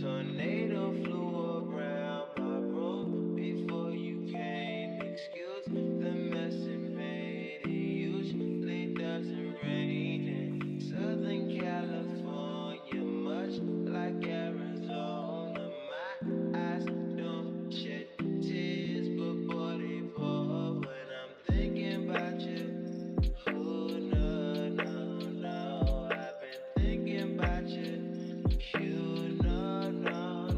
Tornado flew around my room before you came. Excuse the mess it made. It usually doesn't rain in Southern California, much like Arizona. My eyes don't shed tears, but boy, they pour when I'm thinking about you. Oh, no, no, no. I've been thinking about you. You know, no,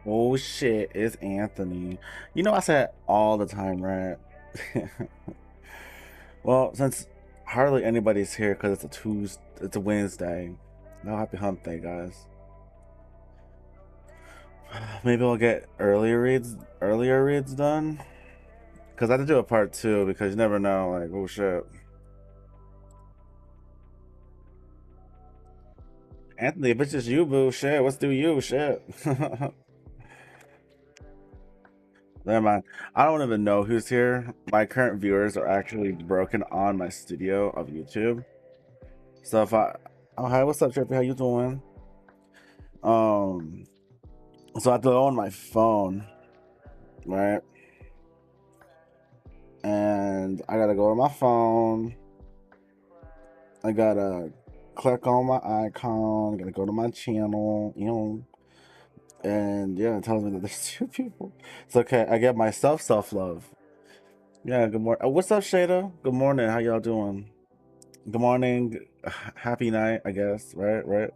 Oh shit, it's Anthony. You know I say all the time, right? Well, since hardly anybody's here because it's a Tuesday, it's a Wednesday. No, happy hump day, guys. Maybe I'll get earlier reads done. Cause I had to do a part two because you never know, like, oh shit. Anthony, if it's just you, boo, shit, let's do you, shit. Never mind. I don't even know who's here. My current viewers are actually broken on my studio of YouTube. So if I, oh hi, what's up, Trippy? How you doing? Um, so I have to go on my phone, right? And I gotta go to my phone. I gotta click on my icon. I gotta go to my channel, and yeah, it tells me that there's two people. It's okay. I get myself self love. Yeah. Good morning. What's up, Shada? Good morning. How y'all doing? Good morning. Happy night, I guess. Right. Right.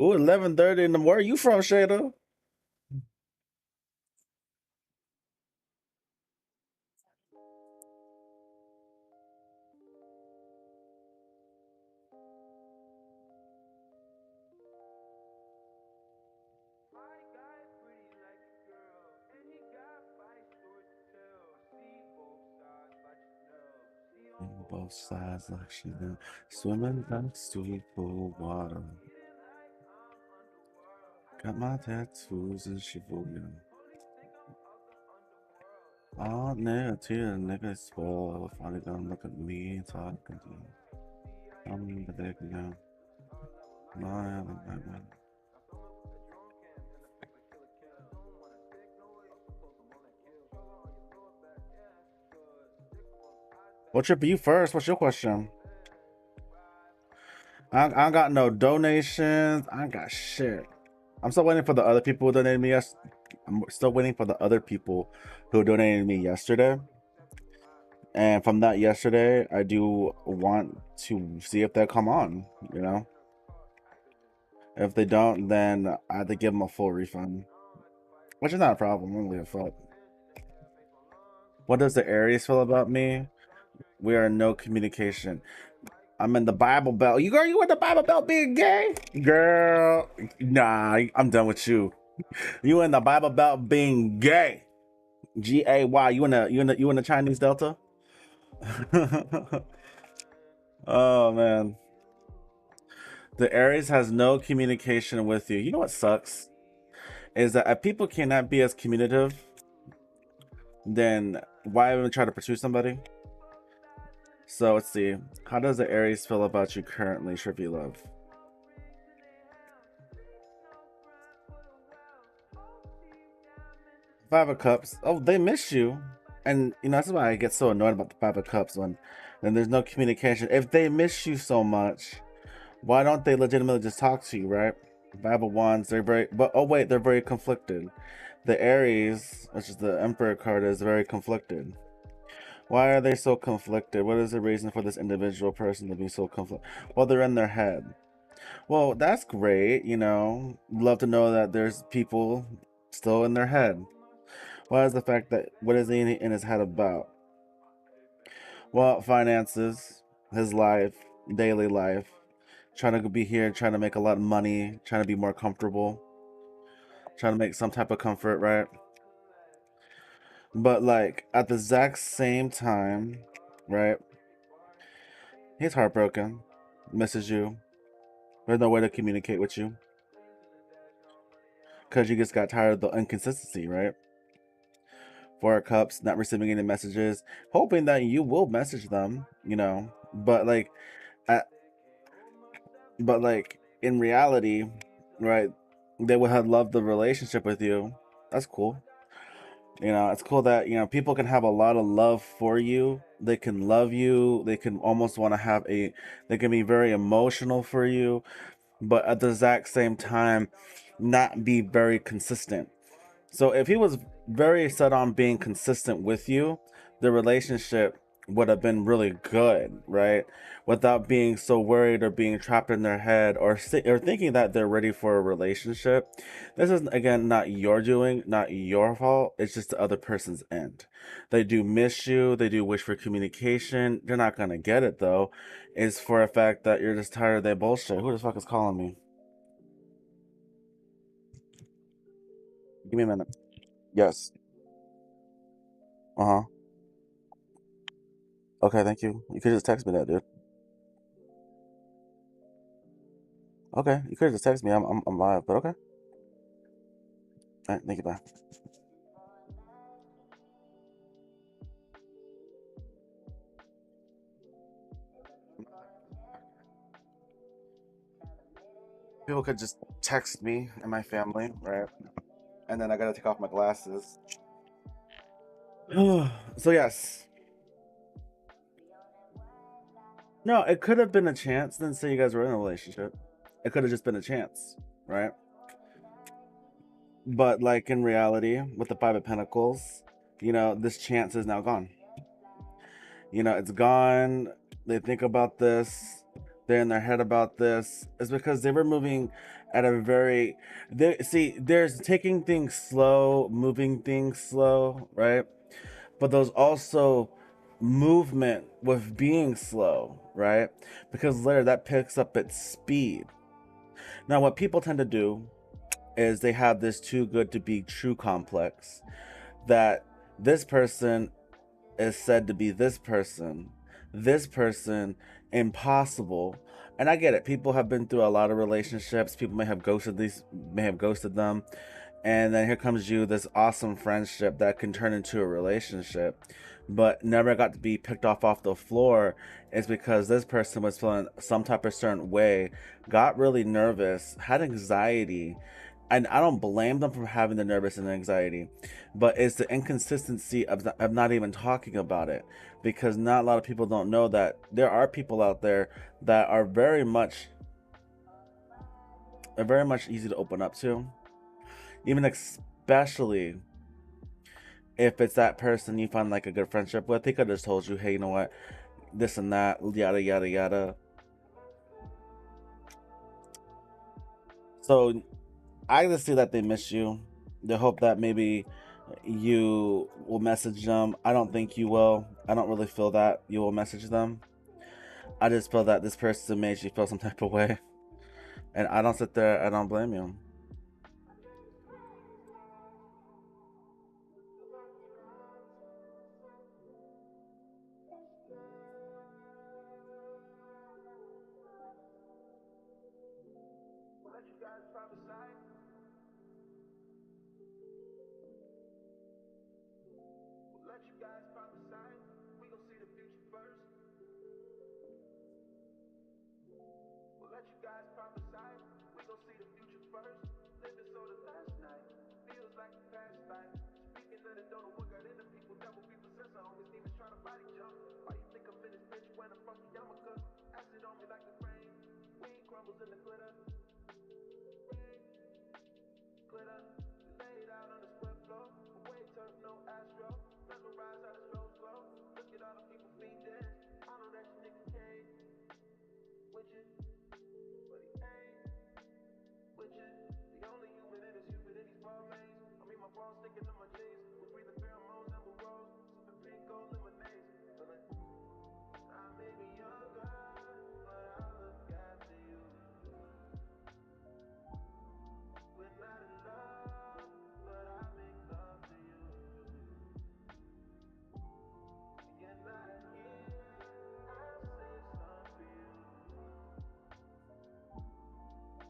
Ooh, 11:30 in the morning. Where are you from, Shada? Both sides like she done. Swimming next to full water. Got my tattoos and Shibuya. Oh, nigga, tear, nigga, spoil. Finally gonna look at me talking to me. I'm the dick now. My, my. What's your beef first? What's your question? I got no donations. I ain't got shit. I'm still waiting for the other people who donated me. I'm still waiting for the other people who donated me yesterday. And from that yesterday, I do want to see if they come on. You know, if they don't, then I have to give them a full refund, which is not a problem. I'm really a fuck. What does the Aries feel about me? We are in no communication. I'm in the Bible Belt. You in the Bible Belt being gay? Girl, nah, I'm done with you. You in the Bible Belt being gay. GAY. You in the Chinese Delta? Oh man. The Aries has no communication with you. You know what sucks? Is that if people cannot be as communicative, then why even try to pursue somebody? So let's see. How does the Aries feel about you currently, Trippy Love? Five of Cups. Oh, they miss you. And that's why I get so annoyed about the Five of Cups when there's no communication. If they miss you so much, why don't they legitimately just talk to you, right? Five of Wands, they're very but oh wait, they're very conflicted. The Aries, which is the Emperor card, is very conflicted. Why are they so conflicted? What is the reason for this individual person to be so conflicted? Well, they're in their head. Well, that's great, Love to know that there's people still in their head. What is the fact that what is he in his head about? Well, finances, his life, daily life, trying to be here, trying to make a lot of money, trying to be more comfortable, trying to make some type of comfort, right? But like at the exact same time, right? He's heartbroken, misses you. There's no way to communicate with you because you just got tired of the inconsistency, right? Four of Cups, not receiving any messages, hoping that you will message them, But like, at, but like in reality, right? They would have loved the relationship with you. That's cool. It's cool that people can have a lot of love for you. They can love you. They can almost want to have a. They can be very emotional for you, but at the exact same time, not be very consistent. So if he was very set on being consistent with you, the relationship would have been really good, right? Without being so worried or being trapped in their head or thinking that they're ready for a relationship. This is again not your doing, not your fault. It's just the other person's end. They do miss you. They do wish for communication. They're not gonna get it though. It's for a fact that you're just tired of their bullshit. Who the fuck is calling me? Give me a minute. Yes. Uh huh. Okay, thank you. You could just text me that, dude. Okay, you could just text me. I'm live, but okay. All right, thank you. Bye. People could just text me and my family, right? And then I gotta take off my glasses. So yes, no, it could have been a chance. Then say you guys were in a relationship, it could have just been a chance, right? But like in reality, with the Five of Pentacles, this chance is now gone. It's gone. They think about this. They're in their head about this. It's because they were moving at a very. They see. There's taking things slow, moving things slow, right? But there's also movement with being slow, right? Because later that picks up its speed. Now, what people tend to do is they have this too good to be true complex that this person is said to be this person impossible. And I get it. People have been through a lot of relationships. People may have ghosted them, and then here comes you, this awesome friendship that can turn into a relationship, but never got to be picked off the floor. Is because this person was feeling some type of certain way, got really nervous, had anxiety, and I don't blame them for having the nervous and anxiety, but it's the inconsistency of not even talking about it, because not a lot of people don't know that there are people out there that are very much easy to open up to, even especially if it's that person you find like a good friendship with. They could have just told you, hey, you know what, this and that, yada yada yada. So I just see that they miss you. They hope that maybe you will message them. I don't think you will. I don't really feel that you will message them. I just feel that this person made you feel some type of way. And I don't sit there, I don't blame you. Let you guys prophesy. Let you guys prophesy. We gon' see the future first. Let you guys prophesy. We gon' see the future first. Living so the last night feels like a past life. Speaking of the don't know what got into people. Devil be possessed. Homies demons trying to body jump. Why you think I'm in this bitch when I'm from the yarmulke? Acid on me like a rain. Weed crumbles in the glitter. Glitter. Laid out on the split floor. Away turf, no astro. Mesmerized how the slows glow. Look at all the people feeding. I know that you nigga came with you, but he ain't with you. The only human in is human in these four lanes. I mean, my balls sticking to my jeans. We breathing pheromones and we're rose. Sipping pink gold lemonade. Feeling I may be younger, but I look after you. We're not in love, but I make love to you. You're not here, I'll say something for you.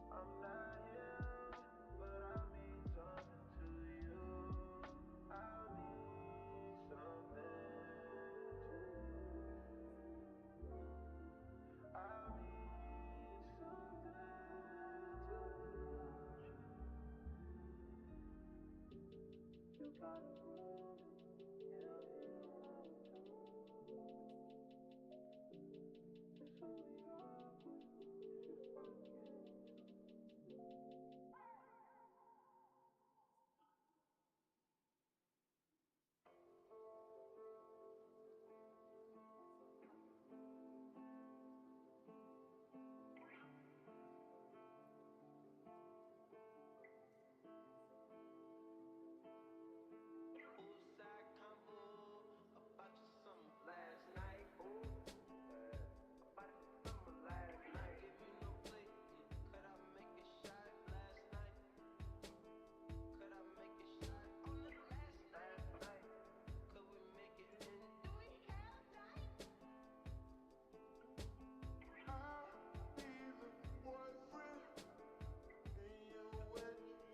I'm not here, but I mean something to you. I mean something to you. I mean something to you. You gotta move, yeah, it's only awkward if you fucking.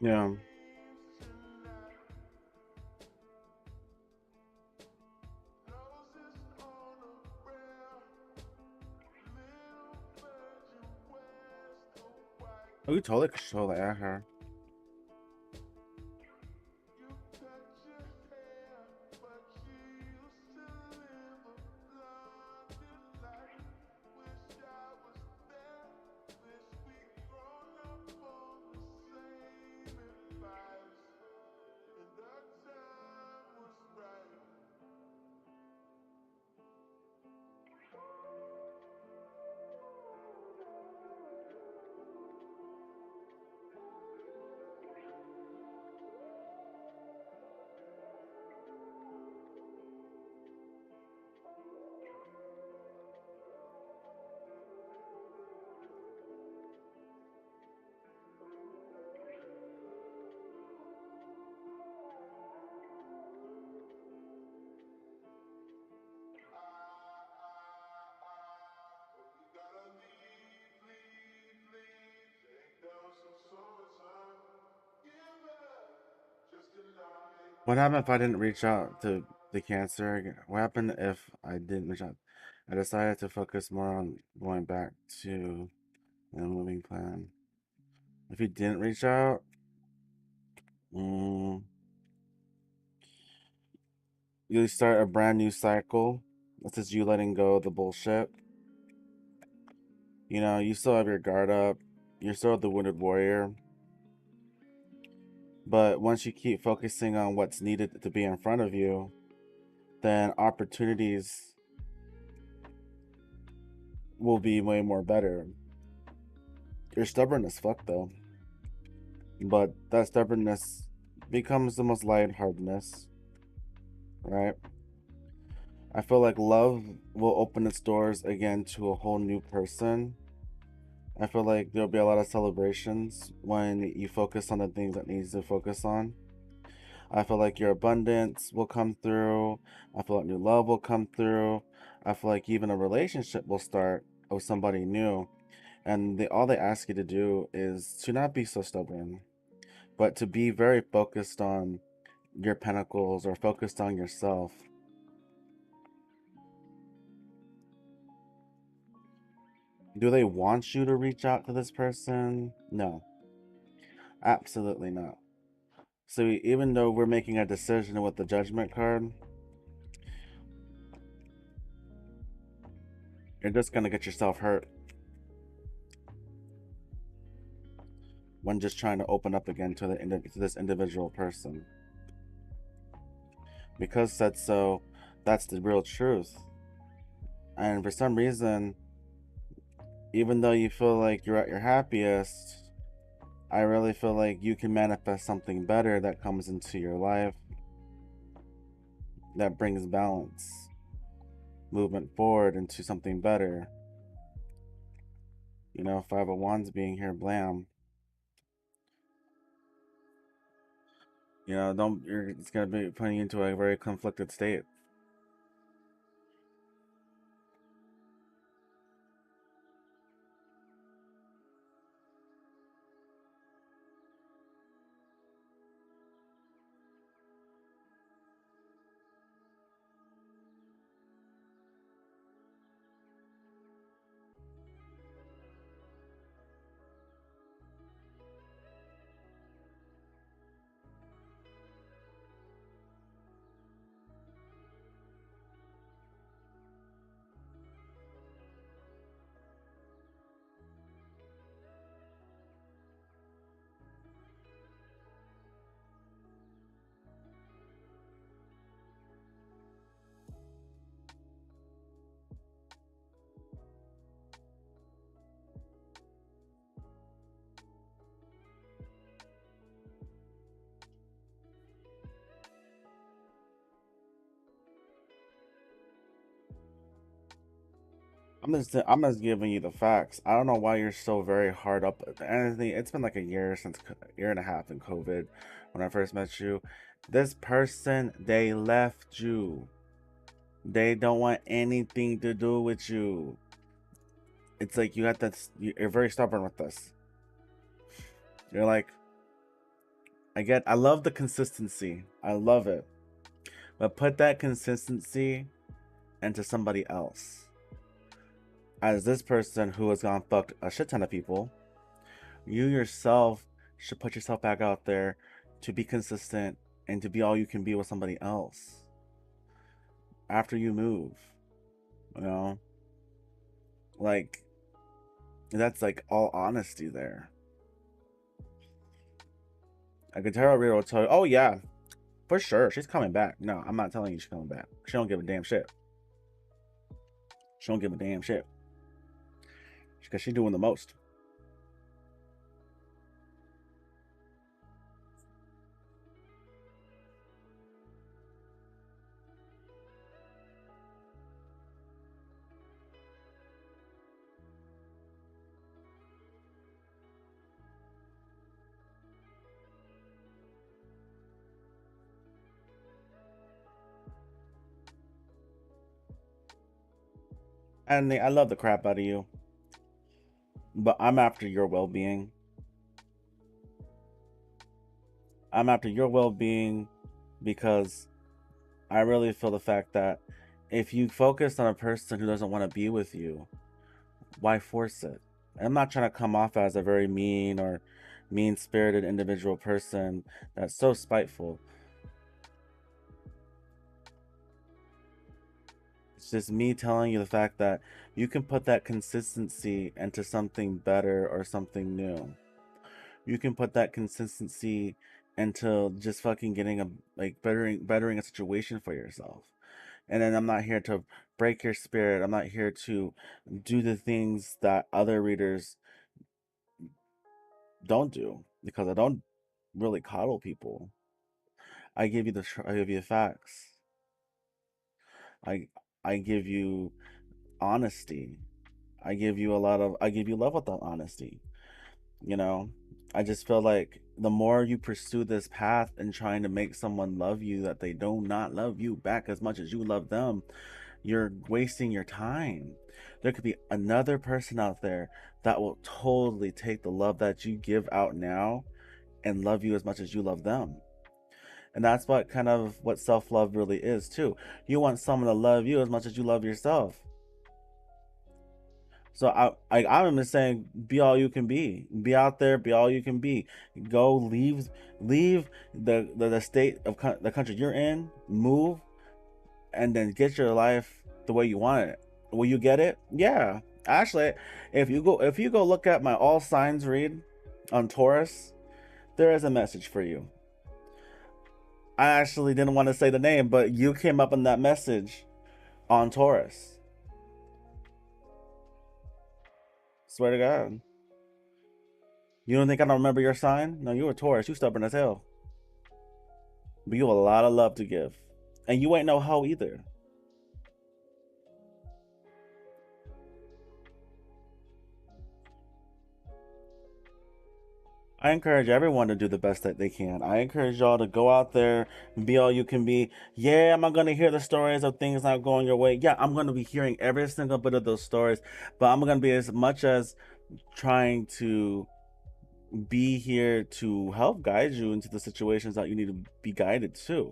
Yeah. Oh, you totally could show that at her. What happened if I didn't reach out to the cancer? What happened if I didn't reach out? I decided to focus more on going back to the moving plan. If you didn't reach out, mm, you start a brand new cycle. This is you letting go of the bullshit. You know, you still have your guard up. You're still the wounded warrior. But once you keep focusing on what's needed to be in front of you, then opportunities will be way more better. You're stubborn as fuck though. But that stubbornness becomes the most lightheartedness, right? I feel like love will open its doors again to a whole new person. I feel like there'll be a lot of celebrations when you focus on the things that needs to focus on. I feel like your abundance will come through. I feel like new love will come through. I feel like even a relationship will start with somebody new. And all they ask you to do is to not be so stubborn, but to be very focused on your pentacles or focused on yourself. Do they want you to reach out to this person? No, absolutely not. So even though we're making a decision with the judgment card, you're just going to get yourself hurt when just trying to open up again to this individual person. Because that's so, that's the real truth. And for some reason, even though you feel like you're at your happiest, I really feel like you can manifest something better that comes into your life that brings balance, movement forward into something better. You know, Five of Wands being here, blam. You know, it's gonna be putting you into a very conflicted state. I'm just giving you the facts. I don't know why you're so very hard up. Anything. It's been like a year since year and a half in COVID when I first met you. This person, they left you. They don't want anything to do with you. It's like you got that. You're very stubborn with this. You're like, I love the consistency. I love it. But put that consistency into somebody else. As this person who has gone fucked a shit ton of people, you yourself should put yourself back out there to be consistent and to be all you can be with somebody else after you move. You know? Like, that's like all honesty there. A guitar reader will tell you, oh yeah, for sure, she's coming back. No, I'm not telling you she's coming back. She don't give a damn shit. She don't give a damn shit. Because she's doing the most. And I love the crap out of you. But I'm after your well-being. I'm after your well-being because I really feel the fact that if you focus on a person who doesn't want to be with you, why force it? I'm not trying to come off as a very mean or mean-spirited individual person that's so spiteful. It's just me telling you the fact that you can put that consistency into something better or something new. You can put that consistency into just fucking getting a like bettering a situation for yourself. And then I'm not here to break your spirit. I'm not here to do the things that other readers don't do because I don't really coddle people. I give you facts. I I give you honesty. I give you love with that honesty. You know, I just feel like the more you pursue this path and trying to make someone love you that they do not love you back as much as you love them, you're wasting your time. There could be another person out there that will totally take the love that you give out now and love you as much as you love them. And that's what kind of what self-love really is too. You want someone to love you as much as you love yourself. So I'm just saying, be all you can be. Be out there, be all you can be. Go leave the state of the country you're in, move, and then get your life the way you want it. Will you get it? Yeah. Actually, if you go look at my all signs read on Taurus, there is a message for you. I actually didn't want to say the name, but you came up in that message on Taurus. Swear to God. You don't think I don't remember your sign? No, you were Taurus. You stubborn as hell. But you have a lot of love to give. And you ain't no hoe either. I encourage everyone to do the best that they can. I encourage y'all to go out there and be all you can be. Yeah, am I going to hear the stories of things not going your way? Yeah, I'm going to be hearing every single bit of those stories. But I'm going to be as much as trying to be here to help guide you into the situations that you need to be guided to.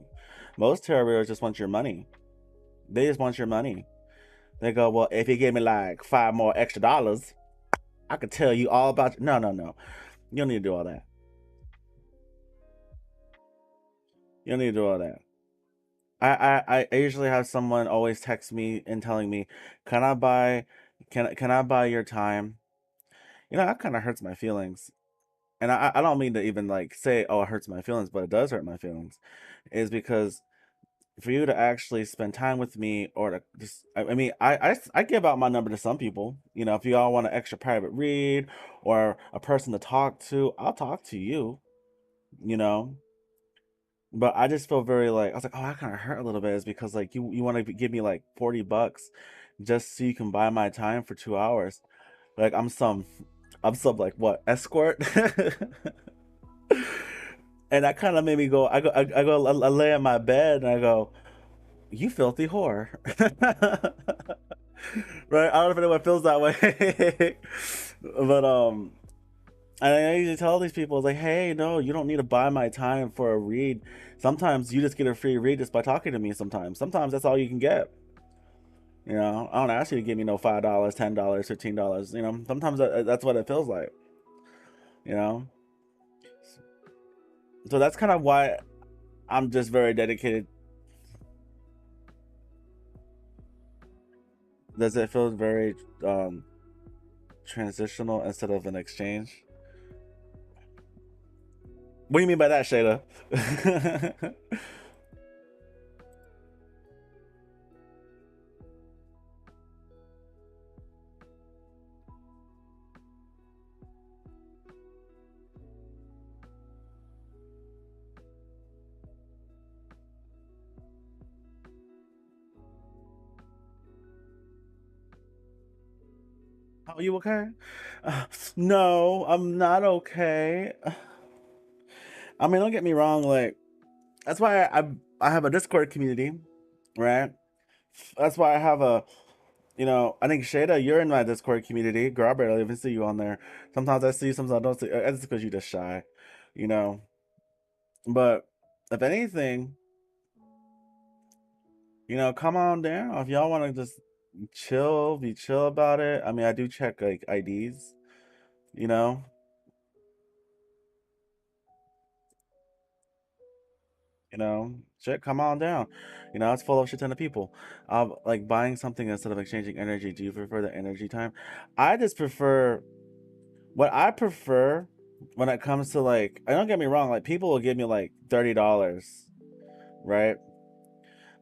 Most tarot readers just want your money. They just want your money. They go, well, if you give me like $5 more extra, I could tell you all about you. No, no, no. You don't need to do all that. You don't need to do all that. I usually have someone always text me and telling me, "Can I buy, can I buy your time?" You know, that kind of hurts my feelings. And I don't mean to even like say, "Oh, it hurts my feelings," but it does hurt my feelings. Is because for you to actually spend time with me or to just I mean I give out my number to some people. You know, if you all want an extra private read or a person to talk to, I'll talk to you, you know. But I just feel very like I was like, oh, that kind of hurt a little bit is because like you want to give me like $40 just so you can buy my time for 2 hours. Like I'm some like what escort. And that kind of made me go. I lay in my bed and I go, "You filthy whore." Right? I don't know if anyone feels that way, but And I usually tell these people, like, hey, no, you don't need to buy my time for a read. Sometimes you just get a free read just by talking to me sometimes. Sometimes that's all you can get. You know, I don't ask you to give me no $5, $10, $15. You know, sometimes that's what it feels like. You know, so that's kind of why I'm just very dedicated. Does it feel very um, transitional instead of an exchange? What do you mean by that, Shada? Are you okay? Uh, no, I'm not okay. I mean, don't get me wrong. Like, that's why I have a Discord community, right? That's why I have a, you know, I think Shada, you're in my Discord community. Girl, I barely even see you on there. Sometimes I see you, sometimes I don't see. That's because you're just shy, you know. But if anything, you know, come on down. If y'all want to just chill, be chill about it. I mean, I do check like IDs, you know. You know, shit, come on down. You know, it's full of shit ton of people. Like buying something instead of exchanging energy. Do you prefer the energy time? I just prefer what I prefer when it comes to like. I don't get me wrong. Like people will give me like $30, right?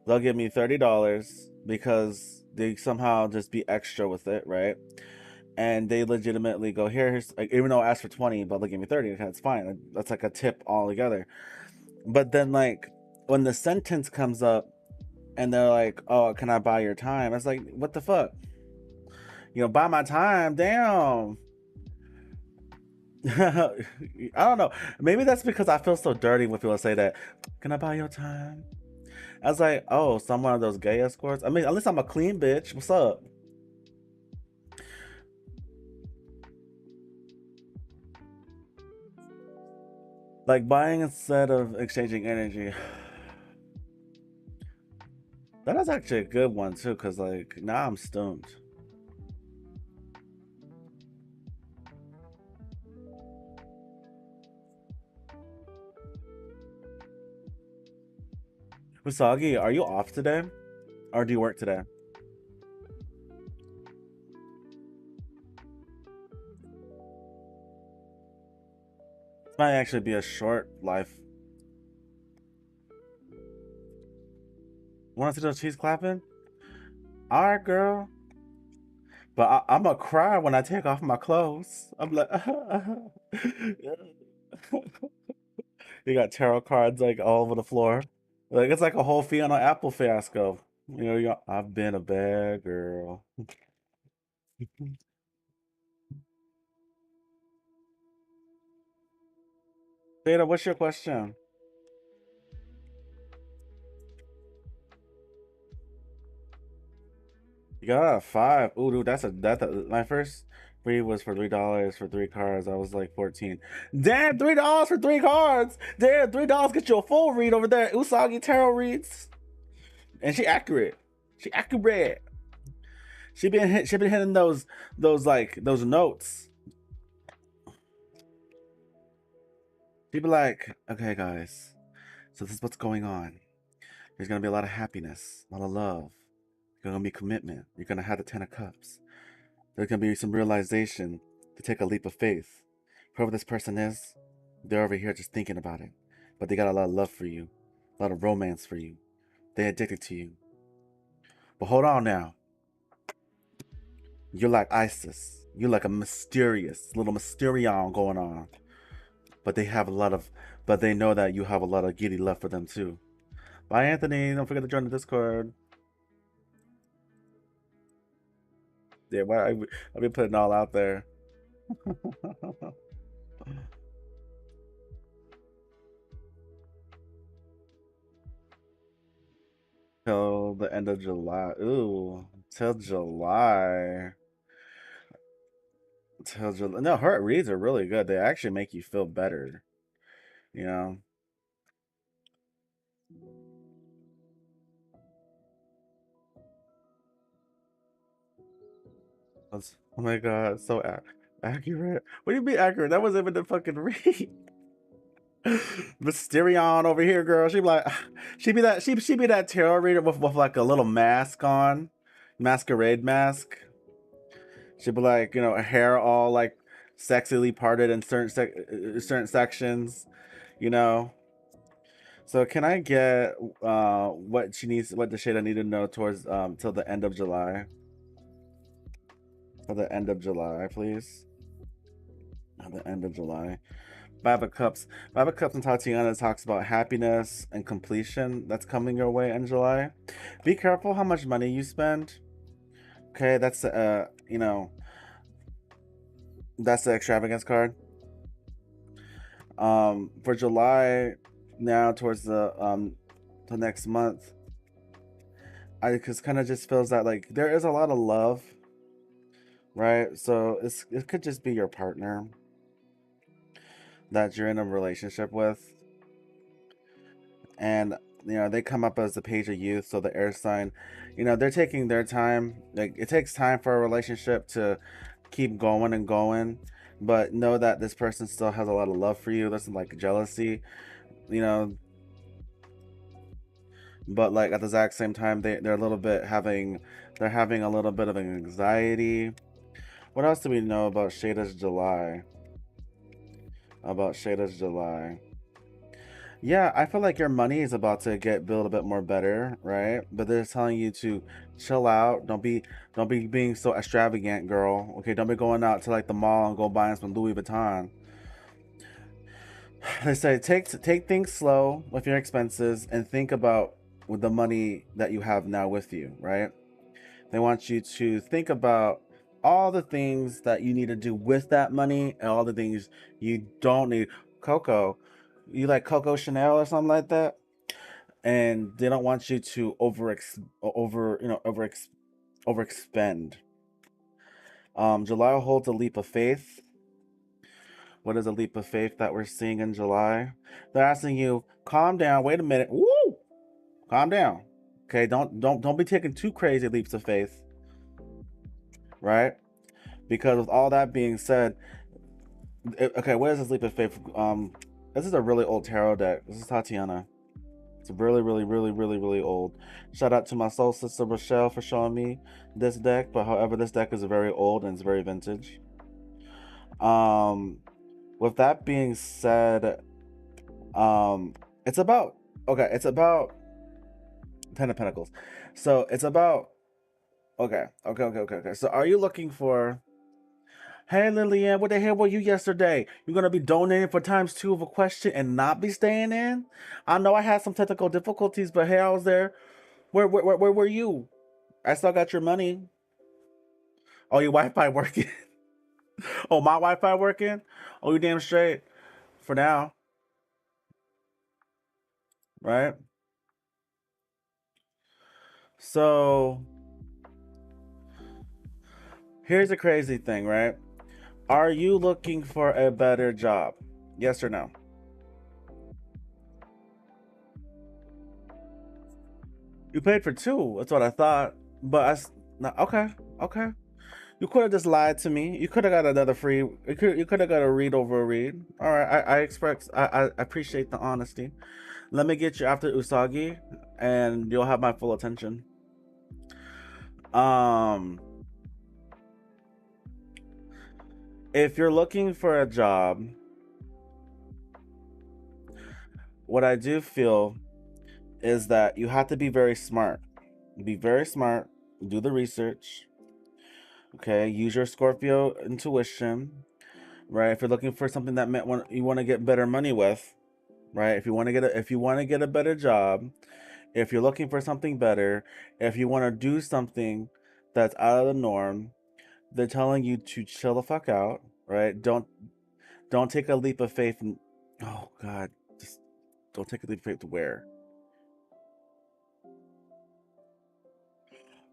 They'll give me $30 because they somehow just be extra with it, right? And they legitimately go here's like, even though I asked for 20, but they give me 30. That's fine. That's like a tip altogether. But then like when the sentence comes up and they're like, "Oh, can I buy your time?" It's like, what the fuck? You know, buy my time, damn. I don't know. Maybe that's because I feel so dirty when people say that. Can I buy your time? I was like, oh, so I'm one of those gay escorts. I mean, at least I'm a clean bitch. What's up? Like buying instead of exchanging energy. That is actually a good one too, cause like now I'm stoned. Usagi, are you off today, or do you work today? This might actually be a short life. Want to see those cheese clapping? All right, girl. But I'm gonna cry when I take off my clothes. I'm like, you got tarot cards like all over the floor. Like it's like a whole Fiona Apple fiasco. You know, I've been a bad girl. Theta, what's your question? You got a five. Ooh, dude, my first free was for $3 for three cards. I was like 14. Damn, $3 for three cards. Damn, $3 get you a full read over there. Usagi tarot reads, and she accurate. She accurate. She been hitting those like those notes. She be like, okay, guys, so this is what's going on. There's gonna be a lot of happiness, a lot of love. There's gonna be commitment. You're gonna have the Ten of Cups. There's gonna be some realization to take a leap of faith. Whoever this person is, they're over here just thinking about it. But they got a lot of love for you, a lot of romance for you. They're addicted to you. But hold on now. You're like Isis. You're like a mysterious little mysterion going on. But they have a lot of, but they know that you have a lot of giddy love for them too. Bye, Anthony. Don't forget to join the Discord. Yeah, why I be putting it all out there. Till the end of July. Ooh, till July. Till July. No, her reads are really good. They actually make you feel better. You know. Oh my god, so accurate. What do you mean accurate? That wasn't even the fucking read. Mysterion over here, girl. She be like, she be that tarot reader with like a little mask on, masquerade mask. She'd be like, her hair all like sexily parted in certain sections, you know. So can I get what she needs, what the shade I need to know towards till the end of July? Till the end of July, please. At the end of July. Five of Cups. Five of Cups and Tatiana talks about happiness and completion that's coming your way in July. Be careful how much money you spend. Okay, that's that's the extravagance card. For July, now towards the next month, I just kind of just feels that like there is a lot of love, right? So it could just be your partner that you're in a relationship with, and they come up as the page of youth, so the air sign, they're taking their time. Like it takes time for a relationship to keep going and going, but know that this person still has a lot of love for you. There's some like jealousy, you know but like at the exact same time they're a little bit having they're having a little bit of anxiety. What else do we know about Shada's July? About Shada's July. Yeah, I feel like your money is about to get built a bit more better, right? But they're telling you to chill out. Don't be being so extravagant, girl. Okay, don't be going out to like the mall and go buying some Louis Vuitton. They say take things slow with your expenses and think about with the money that you have now with you, right? They want you to think about all the things that you need to do with that money and all the things you don't need. Coco, you like Coco Chanel or something like that? And they don't want you to overexpend. July holds a leap of faith. What is a leap of faith that we're seeing in July? They're asking you, calm down, wait a minute. Woo! Calm down. Okay, don't be taking too crazy leaps of faith, right? Because with all that being said, okay, what is this leap of faith? This is a really old tarot deck. This is Tatiana. It's really, really, really, really, really old. Shout out to my soul sister Rochelle for showing me this deck. But however, this deck is very old and it's very vintage. Um, with that being said, um, it's about it's about Ten of Pentacles. So it's about okay. So are you looking for? Hey Lillian, what the hell were you yesterday? You're gonna be donating for times two of a question and not be staying in? I know I had some technical difficulties, but hey, I was there. Where were you? I still got your money. Oh, your Wi-Fi working? Oh, my Wi-Fi working? Oh, you damn straight. For now, right? So here's the crazy thing, right? Are you looking for a better job? Yes or no? You paid for two. That's what I thought. But no, okay. You could have just lied to me. You could have got another free. You could have got a read over a read. All right, I appreciate the honesty. Let me get you after Usagi, and you'll have my full attention. Um, if you're looking for a job, what I do feel is that you have to be very smart. Be very smart. Do the research. Okay, use your Scorpio intuition. Right. If you're looking for something that you want to get better money with, right? If you want to get a better job, if you're looking for something better, if you want to do something that's out of the norm, they're telling you to chill the fuck out, right? Don't take a leap of faith and oh god, just don't take a leap of faith to where.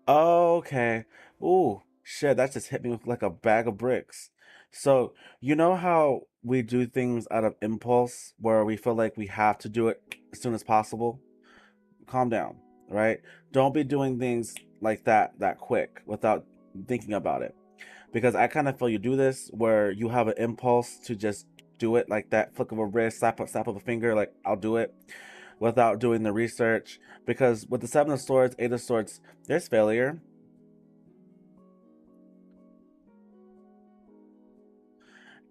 Okay. Ooh, shit, that just hit me with like a bag of bricks. So, you know how we do things out of impulse where we feel like we have to do it as soon as possible? Calm down, right? Don't be doing things like that quick without thinking about it. Because I kind of feel you do this where you have an impulse to just do it like that, flick of a wrist, slap of a finger, like I'll do it without doing the research. Because with the Seven of Swords, Eight of Swords, there's failure.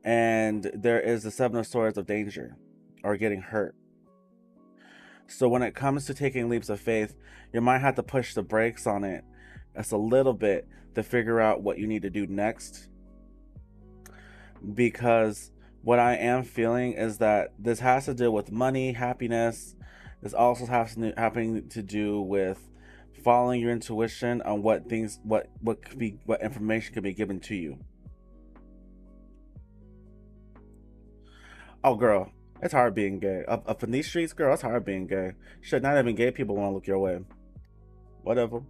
And there is the Seven of Swords of danger or getting hurt. So when it comes to taking leaps of faith, you might have to push the brakes on it just a little bit to figure out what you need to do next. Because what I am feeling is that this has to do with money, happiness. This also has having to do with following your intuition on what things, what could be, what information could be given to you. Oh, girl, it's hard being gay. Up in these streets, girl, it's hard being gay. Shit, not even gay people want to look your way. Whatever.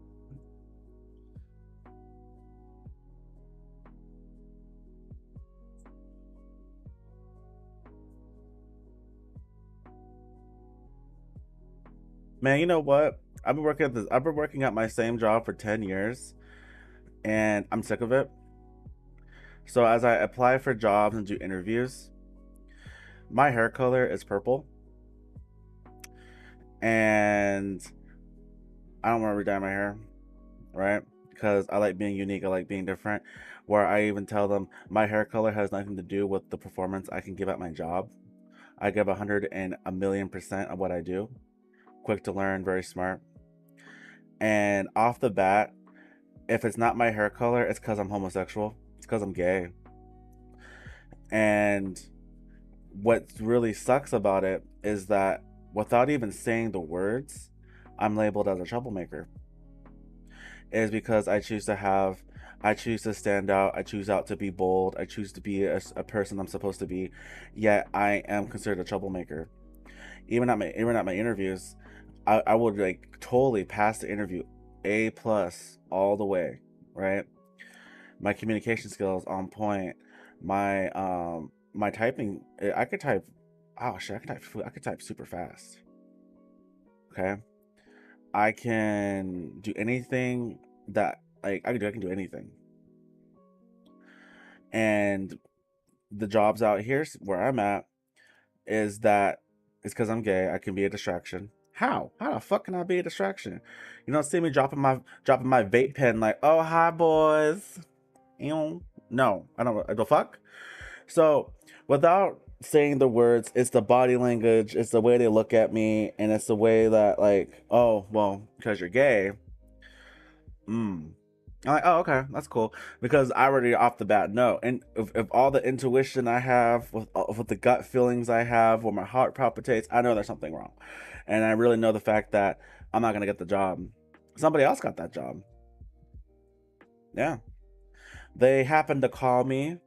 Man, you know what? I've been working at my same job for 10 years and I'm sick of it. So as I apply for jobs and do interviews, my hair color is purple and I don't want to redye my hair, right? Because I like being unique, I like being different. Where I even tell them my hair color has nothing to do with the performance I can give at my job. I give 100% of what I do. Quick to learn, very smart. And off the bat, if it's not my hair color, it's because I'm homosexual. It's because I'm gay. And what really sucks about it is that without even saying the words, I'm labeled as a troublemaker. It is because I choose to stand out, I choose out to be bold, I choose to be a person I'm supposed to be, yet I am considered a troublemaker. Even at my interviews, I would like totally pass the interview A plus all the way, right? My communication skills on point. My typing, I could type. Oh shit, I could type super fast. Okay, I can do anything that like I can do anything. And the jobs out here where I'm at is that it's because I'm gay. I can be a distraction. How? How the fuck can I be a distraction? You don't see me dropping my vape pen like, oh hi boys. You know, no, I don't. The fuck. So without saying the words, it's the body language, it's the way they look at me, and it's the way that like, oh well, because you're gay. Mm. I'm like, oh, okay, that's cool. Because I already off the bat know. And if all the intuition I have, with the gut feelings I have, where my heart palpitates, I know there's something wrong. And I really know the fact that I'm not going to get the job. Somebody else got that job. Yeah. They happened to call me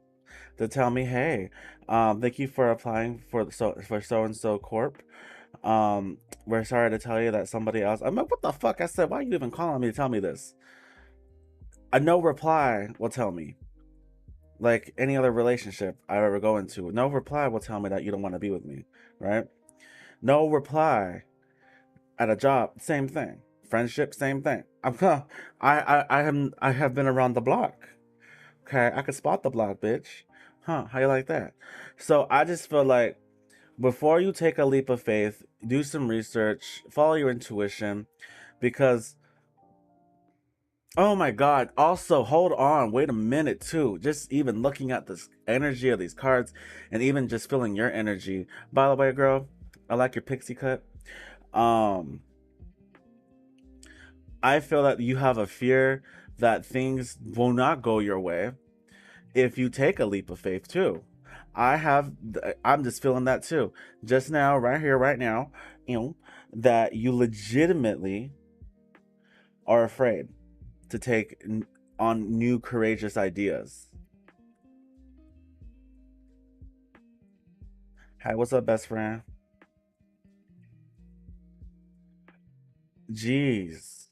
to tell me, hey, thank you for applying for so and so corp. We're sorry to tell you that somebody else. I'm like, what the fuck? I said, why are you even calling me to tell me this? A no reply will tell me. Like any other relationship I ever go into, no reply will tell me that you don't want to be with me, right? No reply at a job, same thing. Friendship, same thing. I have been around the block. Okay, I could spot the block, bitch. Huh? How you like that? So I just feel like before you take a leap of faith, do some research, follow your intuition, because oh my god, also hold on, wait a minute too. Just even looking at this energy of these cards and even just feeling your energy. By the way, girl, I like your pixie cut. Um I feel that you have a fear that things will not go your way if you take a leap of faith too. I'm just feeling that too. Just now, right here, right now, you know, that you legitimately are afraid to take on new courageous ideas. Hi, what's up, best friend? Jeez.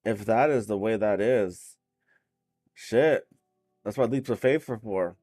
If that is the way that is, shit. That's what leaps of faith are for.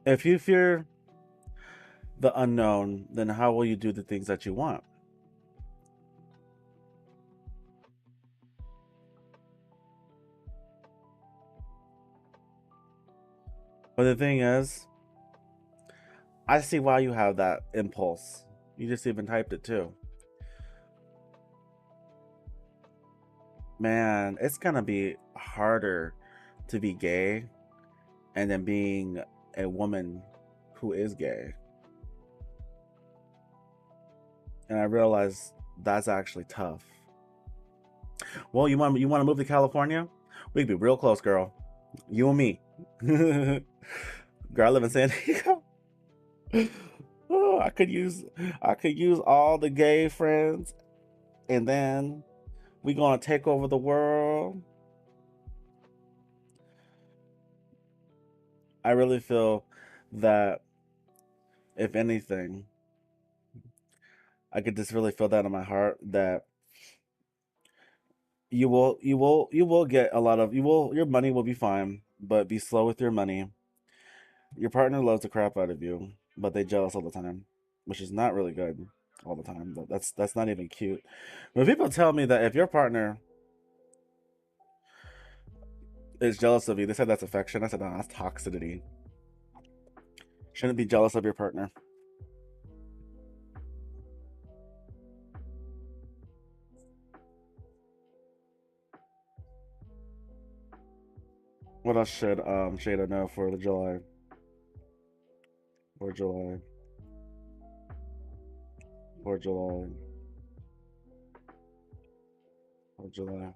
If you fear the unknown, then how will you do the things that you want? But the thing is, I see why you have that impulse. You just even typed it too. Man, it's gonna be harder to be gay and then being a woman who is gay. And I realize that's actually tough. Well, you want to move to California? We could be real close, girl. You and me. Girl, I live in San Diego. Oh, I could use all the gay friends, and then we gonna take over the world. I really feel that if anything, I could just really feel that in my heart that you will get a lot of your money will be fine, but be slow with your money. Your partner loves the crap out of you, but they jealous all the time, which is not really good all the time. That's not even cute. When people tell me that if your partner is jealous of you, they said that's affection. I said, no, that's toxicity. Shouldn't be jealous of your partner. What else should Shada know for the July or July or July or July?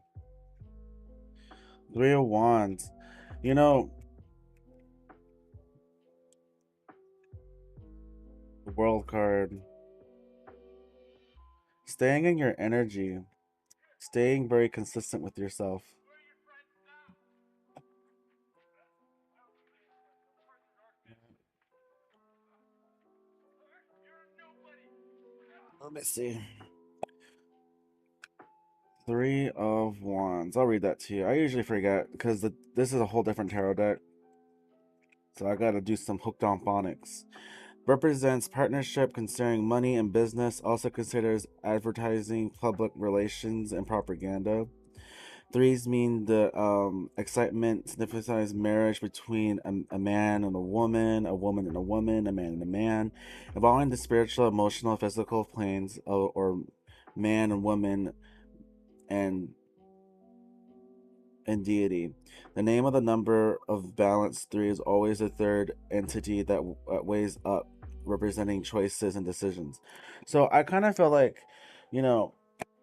Three of Wands. You know, the World card. Staying in your energy, staying very consistent with yourself. Let me see. Three of Wands. I'll read that to you. I usually forget because this is a whole different tarot deck, so I gotta do some hooked on phonics. Represents partnership concerning money and business. Also considers advertising, public relations, and propaganda. Threes mean the excitement signifies marriage between a man and a woman and a woman, a man and a man, involving the spiritual, emotional, physical planes, or man and woman and deity. The name of the number of balance three is always the third entity that weighs up, representing choices and decisions. So I kind of feel like, you know,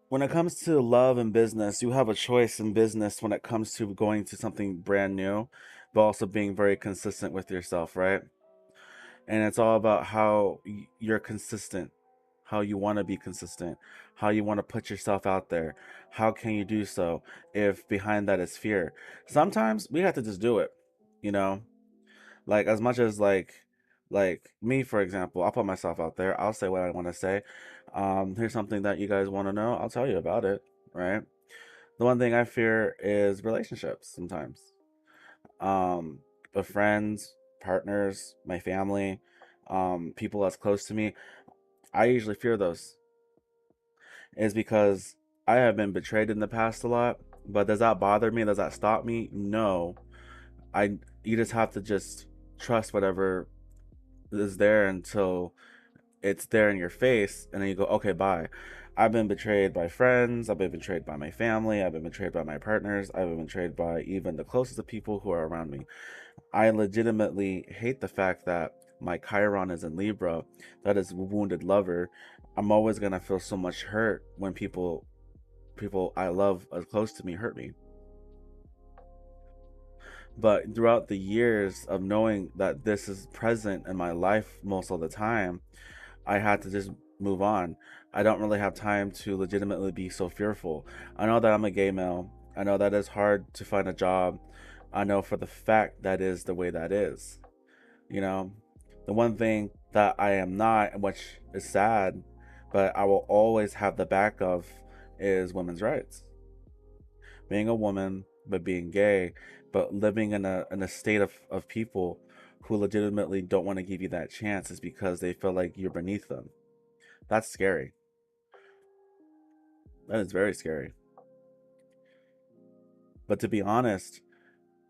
when it comes to love and business, you have a choice in business when it comes to going to something brand new, but also being very consistent with yourself, right? And it's all about how you're consistent, how you want to be consistent, how you want to put yourself out there. How can you do so if behind that is fear? Sometimes we have to just do it, you know? Like as much as like me for example, I'll put myself out there. I'll say what I want to say. Here's something that you guys want to know. I'll tell you about it, right? The one thing I fear is relationships sometimes. Um, with friends, partners, my family, people that's close to me. I usually fear those is because I have been betrayed in the past a lot. But does that bother me? Does that stop me? No. I You just have to just trust whatever is there until it's there in your face, and then you go, okay, bye. I've been betrayed by friends. I've been betrayed by my family. I've been betrayed by my partners. I've been betrayed by even the closest of people who are around me. I legitimately hate the fact that my Chiron is in Libra. That is wounded lover. I'm always gonna feel so much hurt when people I love as close to me hurt me. But throughout the years of knowing that this is present in my life most of the time, I had to just move on. I don't really have time to legitimately be so fearful. I know that I'm a gay male. I know that it's hard to find a job. I know for the fact that is the way that is. You know, the one thing that I am not, which is sad, but I will always have the back of, is women's rights. Being a woman, but being gay, but living in a state of people who legitimately don't want to give you that chance is because they feel like you're beneath them. That's scary. That is very scary. But to be honest,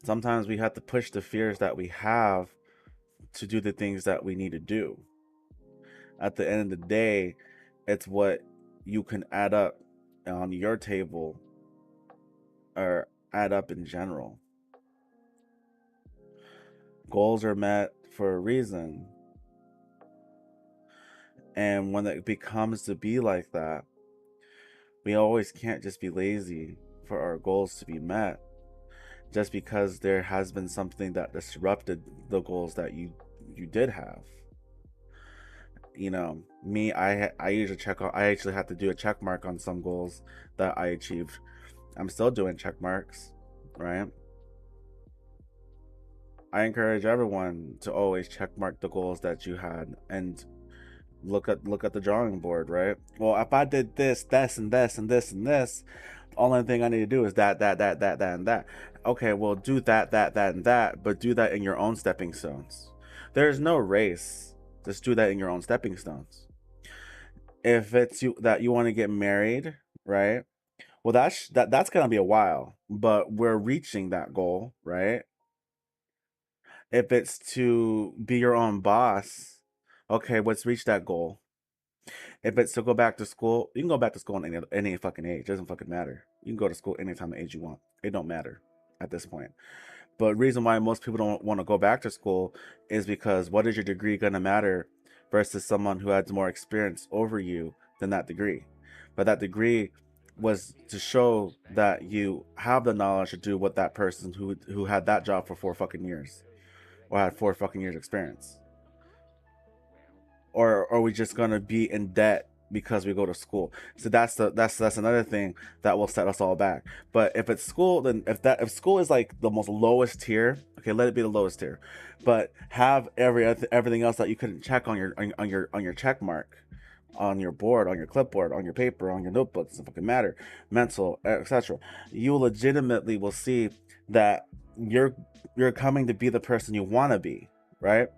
sometimes we have to push the fears that we have to do the things that we need to do. At the end of the day, it's what you can add up on your table or add up in general. Goals are met for a reason. And when it becomes to be like that, we always can't just be lazy for our goals to be met just because there has been something that disrupted the goals that you did have. You know, me, I usually check out. I actually have to do a check mark on some goals that I achieved. I'm still doing check marks, right? I encourage everyone to always check mark the goals that you had and look at the drawing board, right? Well, if I did this, and this, and this, and this, the only thing I need to do is that, and that. Okay, well, do that, and that, but do that in your own stepping stones. There's no race. Just do that in your own stepping stones. If it's you that you want to get married, right? Well, that's gonna be a while, but we're reaching that goal, right? If it's to be your own boss, okay, let's reach that goal. If it's to go back to school, you can go back to school at any fucking age. It doesn't fucking matter. You can go to school anytime the age you want. It don't matter at this point. But reason why most people don't want to go back to school is because what is your degree gonna matter versus someone who has more experience over you than that degree? But that degree was to show that you have the knowledge to do what that person who had that job for 4 fucking years or had 4 fucking years experience. Or are we just gonna be in debt because we go to school? So that's another thing that will set us all back. But if it's school, then if school is like the most lowest tier, okay, let it be the lowest tier. But have everything else that you couldn't check on your check mark, on your board, on your clipboard, on your paper, on your notebook, doesn't fucking matter, mental, etc. You legitimately will see that you're you're coming to be the person you want to be, right?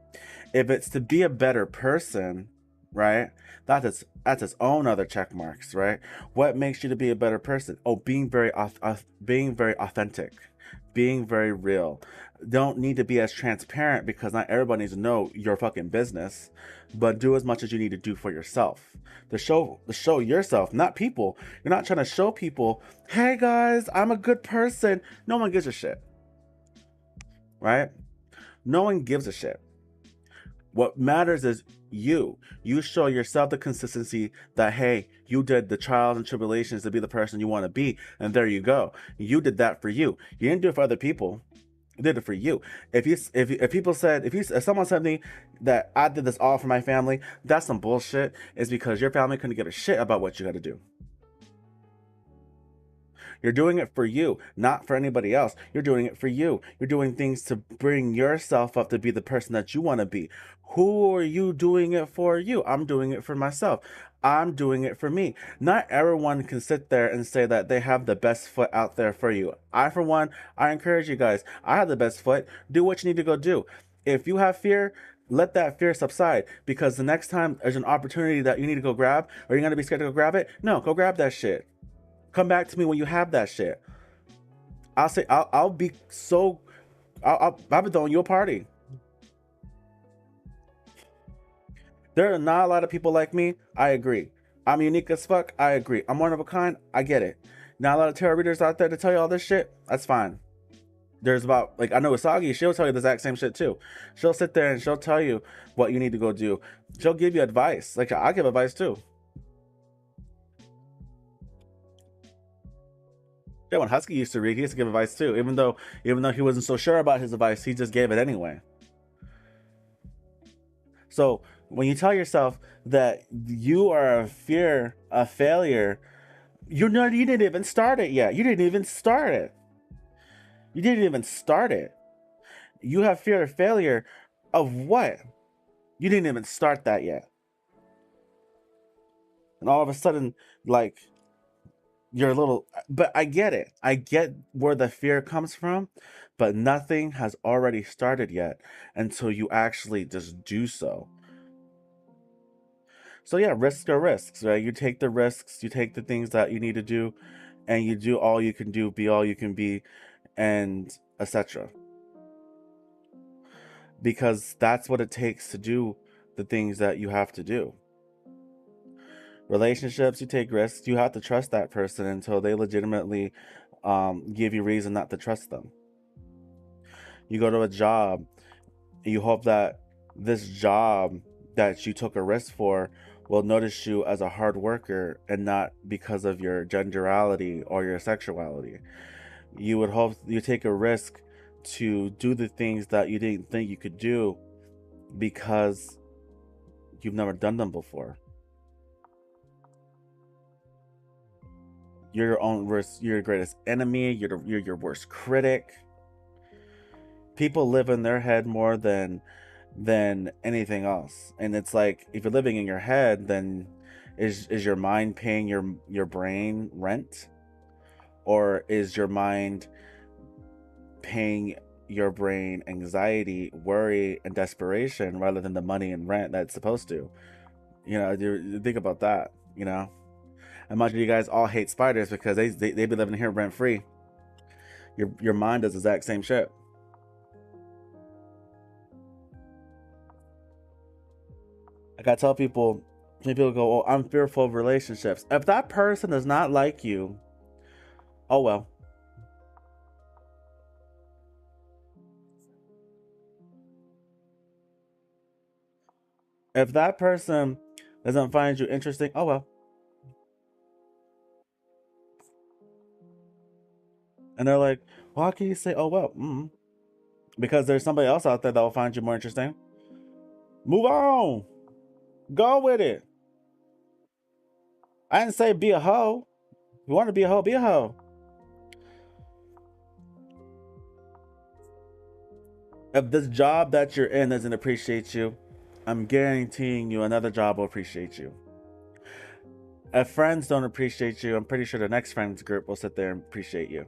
If it's to be a better person, right? That's its own other check marks, right? What makes you to be a better person? Oh, being very authentic, being very real. Don't need to be as transparent because not everybody needs to know your fucking business, but do as much as you need to do for yourself. To show yourself, not people. You're not trying to show people, hey guys, I'm a good person. No one gives a shit, right? No one gives a shit. What matters is you. You show yourself the consistency that, hey, you did the trials and tribulations to be the person you want to be, and there you go. You did that for you. You didn't do it for other people. You did it for you. If people said if someone said to me that I did this all for my family, that's some bullshit. It's because your family couldn't give a shit about what you got to do. You're doing it for you, not for anybody else. You're doing it for you. You're doing things to bring yourself up to be the person that you want to be. Who are you doing it for? You. I'm doing it for myself. I'm doing it for me. Not everyone can sit there and say that they have the best foot out there for you. I, for one, I encourage you guys. I have the best foot. Do what you need to go do. If you have fear, let that fear subside because the next time there's an opportunity that you need to go grab or you're going to be scared to go grab it, no, go grab that shit. Come back to me when you have that shit. I'll be so I'll be throwing you a party. There are not a lot of people like me. I agree. I'm unique as fuck. I agree. I'm one of a kind. I get it. Not a lot of tarot readers out there to tell you all this shit. That's fine. There's about, like, I know Usagi, she'll tell you the exact same shit too. She'll sit there and she'll tell you what you need to go do. She'll give you advice. Like, I give advice too. Yeah, when Husky used to read, he used to give advice too. Even though he wasn't so sure about his advice, he just gave it anyway. So when you tell yourself that you are a failure, you didn't even start it yet. You didn't even start it. You didn't even start it. You have fear of failure of what? You didn't even start that yet. And all of a sudden, like, you're a little, but I get it. I get where the fear comes from, but nothing has already started yet until you actually just do so. So yeah, risks are risks, right? You take the risks, you take the things that you need to do, and you do all you can do, be all you can be, and etc. Because that's what it takes to do the things that you have to do. Relationships, you take risks. You have to trust that person until they legitimately give you reason not to trust them. You go to a job, you hope that this job that you took a risk for will notice you as a hard worker and not because of your genderality or your sexuality. You would hope you take a risk to do the things that you didn't think you could do because you've never done them before. You're your own worst, you're your greatest enemy, you're your worst critic. People live in their head more than anything else. And it's like, if you're living in your head, then is your mind paying your brain rent? Or is your mind paying your brain anxiety, worry, and desperation rather than the money and rent that's supposed to? You think about that, you know? Imagine you guys all hate spiders because they be living here rent free. Your mind does the exact same shit. Like I tell people, when people go, "Oh, I'm fearful of relationships." If that person does not like you, oh well. If that person doesn't find you interesting, oh well. And they're like, "Well, how can you say, oh well?" Because there's somebody else out there that will find you more interesting. Move on. Go with it. I didn't say be a hoe. If you want to be a hoe, be a hoe. If this job that you're in doesn't appreciate you, I'm guaranteeing you another job will appreciate you. If friends don't appreciate you, I'm pretty sure the next friends group will sit there and appreciate you.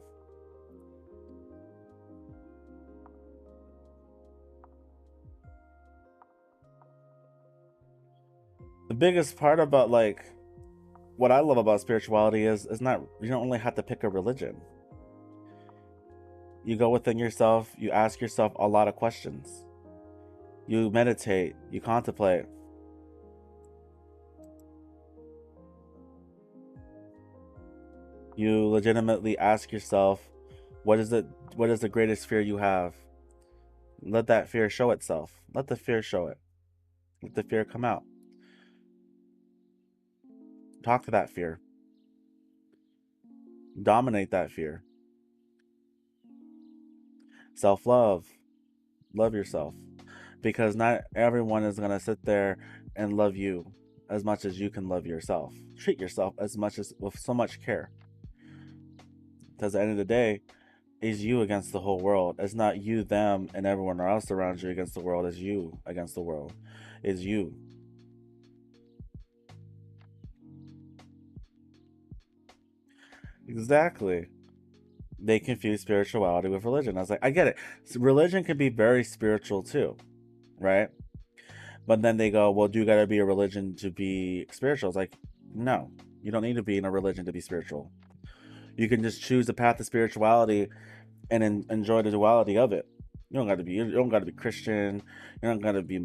The biggest part about, like, what I love about spirituality is not, you don't only have to pick a religion. You go within yourself, you ask yourself a lot of questions. You meditate, you contemplate. You legitimately ask yourself, what is the greatest fear you have? Let that fear show itself. Let the fear show it. Let the fear come out. Talk to that fear. Dominate that fear. Self-love. Love yourself. Because not everyone is going to sit there and love you as much as you can love yourself. Treat yourself as much as with so much care. Because at the end of the day, it's you against the whole world. It's not you, them, and everyone else around you against the world. It's you against the world. It's you. Exactly. They confuse spirituality with religion. I was like, I get it. So religion can be very spiritual too, right? But then they go, well, do you got to be a religion to be spiritual? It's like, no, you don't need to be in a religion to be spiritual. You can just choose the path of spirituality and enjoy the duality of it. You don't got to be Christian. You don't got to be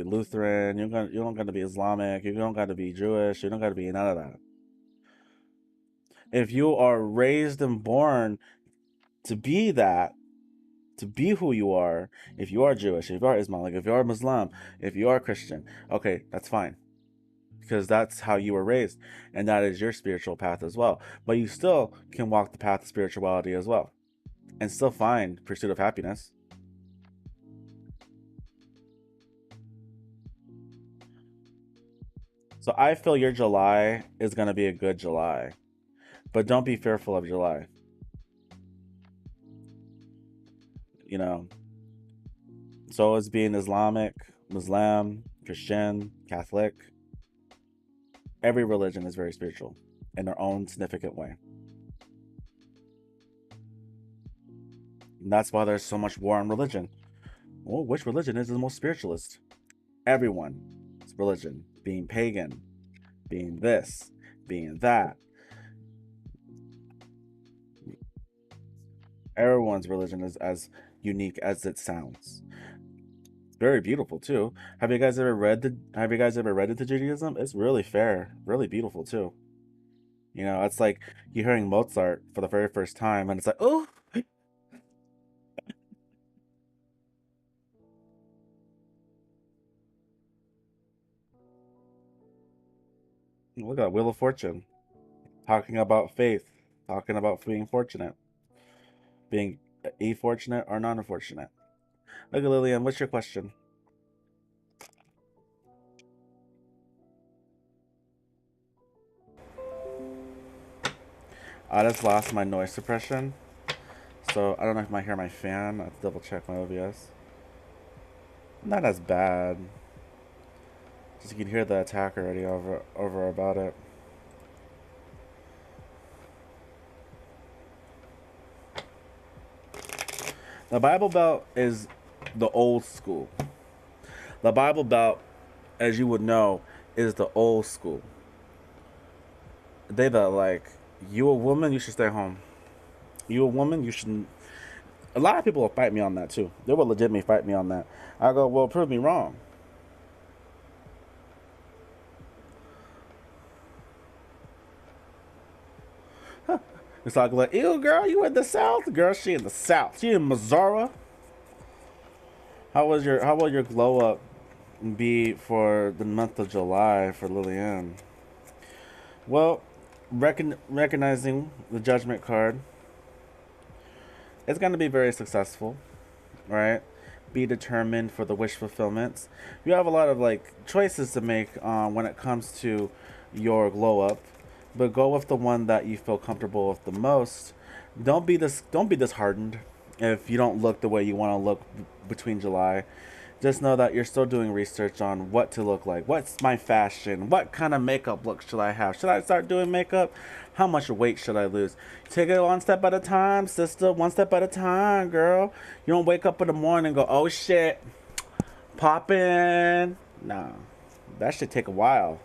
Lutheran. You don't got to be Islamic. You don't got to be Jewish. You don't got to be none of that. If you are raised and born to be that, to be who you are, if you are Jewish, if you are Islamic, if you are Muslim, if you are Christian, okay, that's fine. because that's how you were raised, and that is your spiritual path as well. But you still can walk the path of spirituality as well, and still find pursuit of happiness. So I feel your July is going to be a good July, but don't be fearful of July. You know, so as being Islamic, Muslim, Christian, Catholic, every religion is very spiritual in their own significant way. And that's why there's so much war on religion. Well, which religion is the most spiritualist? Everyone's religion, being pagan, being this, being that. Everyone's religion is as unique as it sounds. It's very beautiful too. Have you guys ever read into Judaism? It's really fair, really beautiful too. You know, it's like you're hearing Mozart for the very first time and it's like, oh, look at Wheel of Fortune. Talking about faith, talking about being fortunate, being fortunate or non unfortunate. Look at Lillian, what's your question? I just lost my noise suppression, so I don't know if you might hear my fan. I have to double check my OBS. Not as bad. Just you can hear the attack already over about it. The Bible Belt is the old school. The Bible Belt, as you would know, is the old school. They the like, you a woman, you should stay home. You a woman, you shouldn't. A lot of people will fight me on that too. They will legitimately fight me on that. I go, well, prove me wrong. It's like, ew, girl, you in the South? Girl, she in the South. She in Missouri. How will your glow up be for the month of July for Lillian? Well, recognizing the judgment card, it's going to be very successful, right? Be determined for the wish fulfillments. You have a lot of like choices to make when it comes to your glow up, but go with the one that you feel comfortable with the most. Don't be disheartened if you don't look the way you want to look between July. Just know that you're still doing research on what to look like. What's my fashion? What kind of makeup look should I have? Should I start doing makeup? How much weight should I lose? Take it one step at a time, sister. One step at a time, girl. You don't wake up in the morning and go, oh shit, pop in. Nah, that should take a while.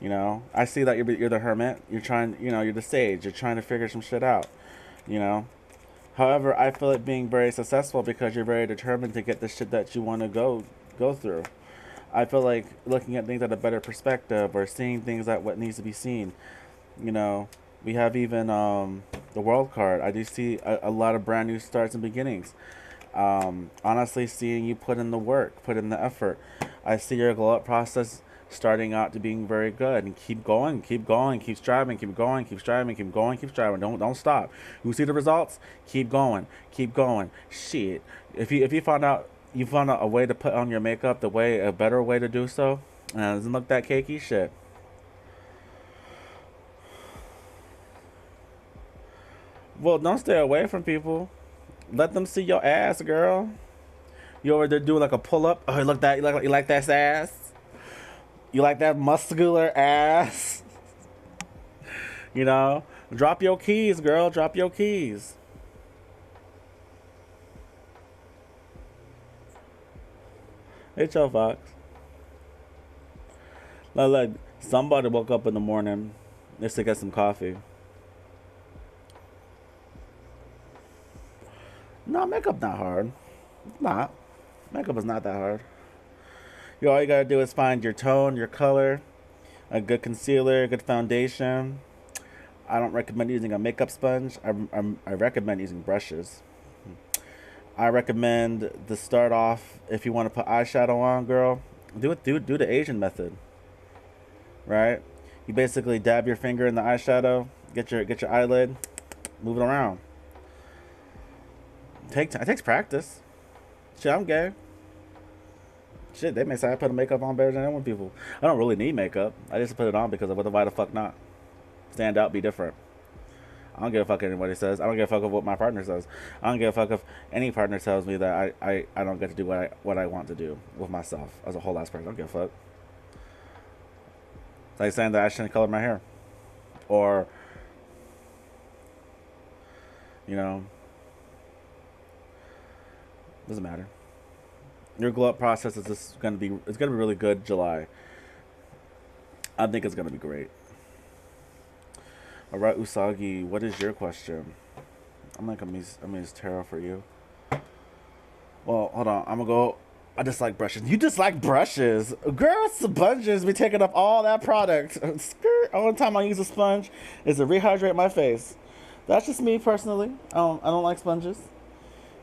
You know, I see that you're the hermit. You're trying, you know, you're the sage. You're trying to figure some shit out. You know, however, I feel it being very successful because you're very determined to get the shit that you want to go through. I feel like looking at things at a better perspective or seeing things at what needs to be seen. You know, we have even the world card. I do see a lot of brand new starts and beginnings. Honestly, seeing you put in the work, put in the effort. I see your glow up process starting out to being very good, and keep going, keep striving, keep going, keep striving, keep going, keep striving. Don't stop. You see the results? Keep going, keep going. Shit, if you found out a way to put on your makeup, a better way to do so, and it doesn't look that cakey, shit. Well, don't stay away from people. Let them see your ass, girl. You over there doing like a pull up? Oh, look that you like that ass? You like that muscular ass? You know? Drop your keys, girl. Drop your keys. Hey, Joe Fox. Like, somebody woke up in the morning just to get some coffee. No, makeup not hard. It's not. Makeup is not that hard. All you gotta do is find your tone, your color, a good concealer, a good foundation. I don't recommend using a makeup sponge. I recommend using brushes. I recommend to start off if you want to put eyeshadow on, girl. Do the Asian method, right? You basically dab your finger in the eyeshadow, get your eyelid, move it around. It takes practice. Shit, I'm gay. Shit, they may say I put makeup on better than anyone people. I don't really need makeup. I just put it on because of what the why the fuck not? Stand out, be different. I don't give a fuck what anybody says. I don't give a fuck of what my partner says. I don't give a fuck if any partner tells me that I don't get to do what I want to do with myself as a whole ass person. I don't give a fuck. It's like saying that I shouldn't color my hair. Or, you know, doesn't matter. Your glow up process is just gonna be really good July. I think it's gonna be great. Alright, Usagi, what is your question? I'm like a Miss Tarot for you. Well, hold on. I'm gonna go. I dislike brushes. You dislike brushes? Girl, sponges be taking up all that product. Only time I use a sponge is to rehydrate my face. That's just me personally. I don't like sponges.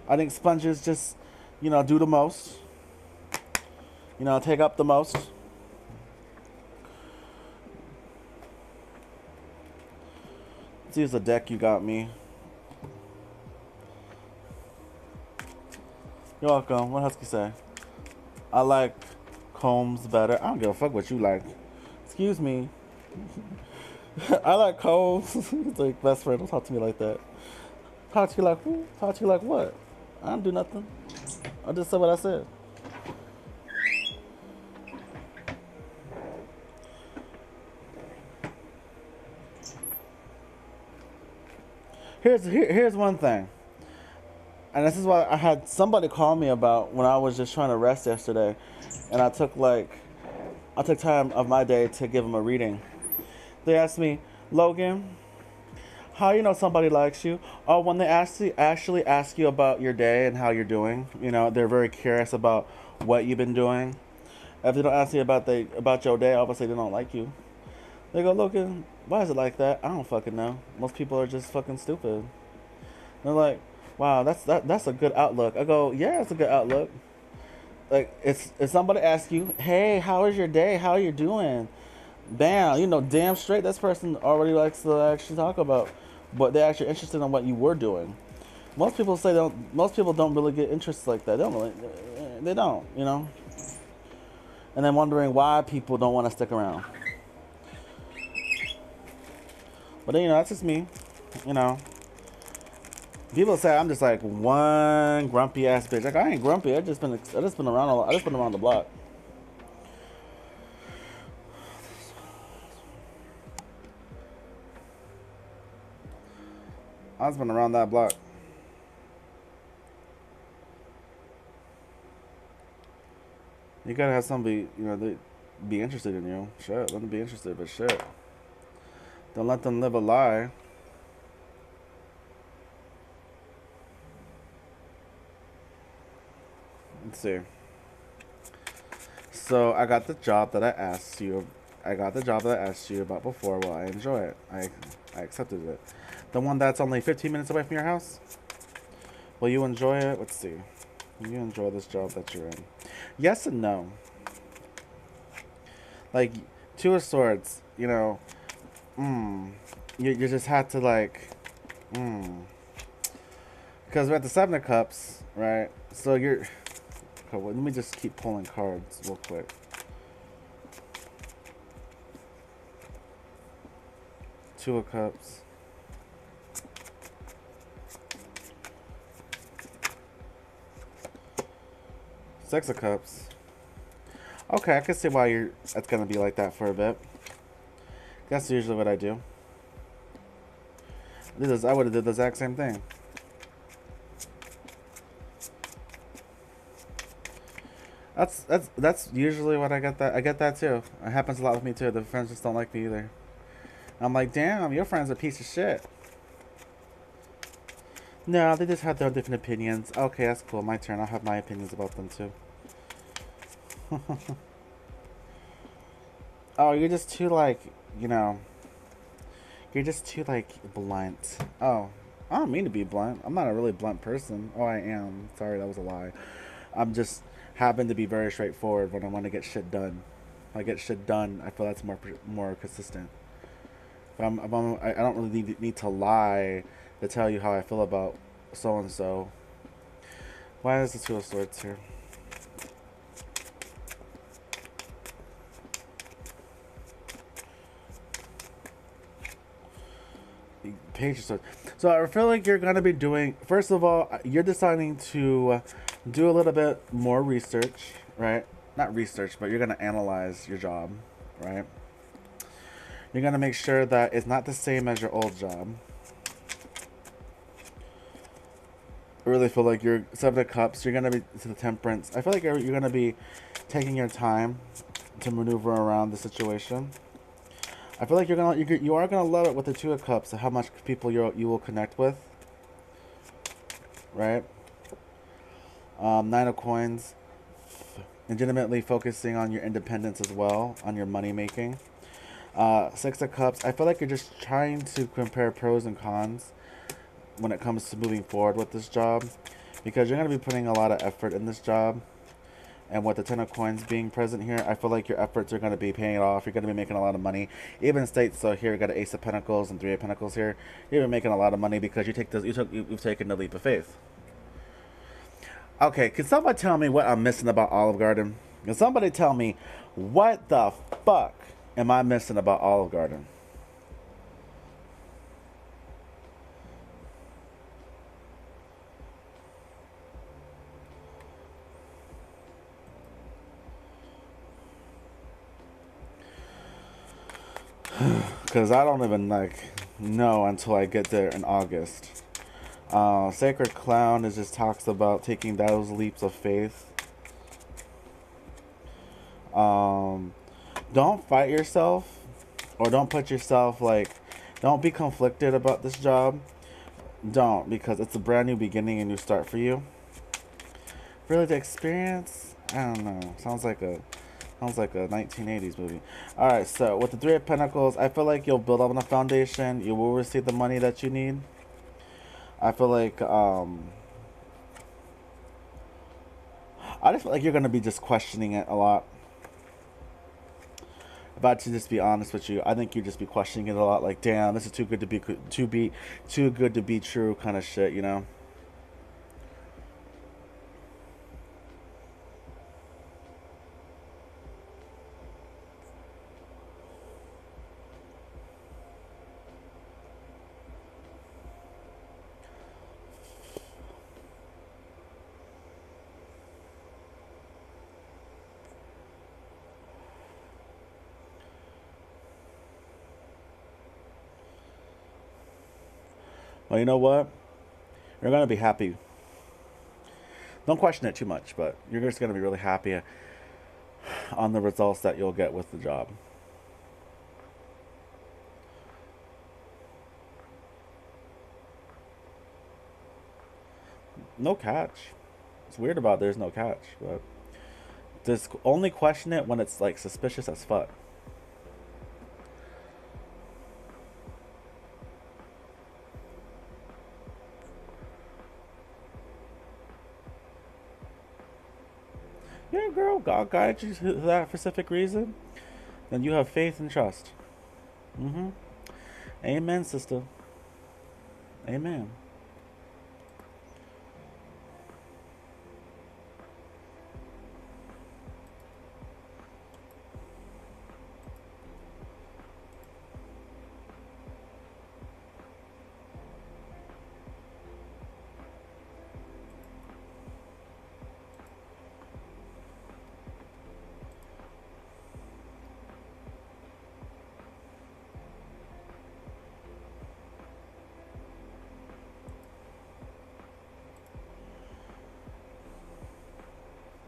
I think sponges just, do the most. Take up the most. Let's use the deck you got me. You're welcome. What Husky say? I like combs better. I don't give a fuck what you like. Excuse me. I like combs. He's like, best friend, don't talk to me like that. Talk to you like who? Talk to you like what? I don't do nothing. I just said what I said. Here's one thing. And this is what I had somebody call me about when I was just trying to rest yesterday. And I took time of my day to give them a reading. They asked me, Logan, how you know somebody likes you? Oh, when they actually ask you about your day and how you're doing. They're very curious about what you've been doing. If they don't ask you about your day, obviously they don't like you. They go, Logan, why is it like that? I don't fucking know. Most people are just fucking stupid. They're like, wow, that's a good outlook. I go, yeah, it's a good outlook. Like, if somebody asks you, hey, how was your day? How are you doing? Bam, damn straight, this person already likes to actually talk about, but they're actually interested in what you were doing. Most people don't really get interested like that. They don't. And then wondering why people don't want to stick around. But then, that's just me. People say I'm just like one grumpy ass bitch. Like, I ain't grumpy. I just been around. I just been around the block. I just been around that block. You gotta have somebody, they be interested in you. Shit, let them be interested, but shit, don't let them live a lie. Let's see. So I got the job that I asked you. About before. Well, I enjoy it. I accepted it. The one that's only 15 minutes away from your house. Will you enjoy it? Let's see. Will you enjoy this job that you're in? Yes and no. Like, Two of Swords. You just had to because we're at the Seven of Cups, right? So you're. Okay, well, let me just keep pulling cards real quick. Two of Cups. Six of Cups. Okay, I can see why that's gonna be like that for a bit. That's usually what I do. I would have did the exact same thing. That's usually what I get that too. It happens a lot with me too. The friends just don't like me either. I'm like, damn, your friend's a piece of shit. No, they just have their different opinions. Okay, that's cool. My turn. I'll have my opinions about them too. Oh, you're just too you're just too blunt. Oh, I don't mean to be blunt. I'm not a really blunt person. Oh, I am. Sorry, that was a lie. I'm just happen to be very straightforward when I want to get shit done. If I get shit done, I feel that's more consistent. I don't really need to lie to tell you how I feel about so and so. Why is the Two of Swords here? Page of Swords. So I feel like you're gonna be doing. First of all, you're deciding to do a little bit more research, right? Not research, but you're gonna analyze your job, right? You're gonna make sure that it's not the same as your old job. I really feel like you're Seven of Cups. You're gonna be to the Temperance. I feel like you're gonna be taking your time to maneuver around the situation. I feel like you are gonna love it with the Two of Cups. How much people you will connect with, right? Nine of Coins. Legitimately focusing on your independence as well, on your money making. Six of Cups. I feel like you're just trying to compare pros and cons when it comes to moving forward with this job, because you're going to be putting a lot of effort in this job. And with the Ten of Coins being present here, I feel like your efforts are going to be paying it off. You're going to be making a lot of money. Even states, so here you got an Ace of Pentacles and Three of Pentacles here. You're making a lot of money because you've taken the leap of faith. Okay, can somebody tell me what I'm missing about Olive Garden? Can somebody tell me what the fuck am I missing about Olive Garden? Because I don't even know until I get there in August. Sacred Clown is just talks about taking those leaps of faith. Don't fight yourself, or don't put yourself don't be conflicted about this job. Don't, because it's a brand new beginning, a new start for you. Really, the experience, I don't know. Sounds like a 1980s movie. All right, so with the Three of Pentacles, I feel like you'll build up on a foundation. You will receive the money that you need. I feel like I just feel like you're gonna be just questioning it a lot. About to just be honest with you, I think you just be questioning it a lot. Like, damn, this is too good to be too good to be true, kind of shit, you know. Well, you know what? You're gonna be happy. Don't question it too much, but you're just gonna be really happy on the results that you'll get with the job. No catch. It's weird about there's no catch, but just only question it when it's like suspicious as fuck. Yeah, girl, God guides you to that specific reason. Then you have faith and trust. Mm-hmm. Amen, sister. Amen.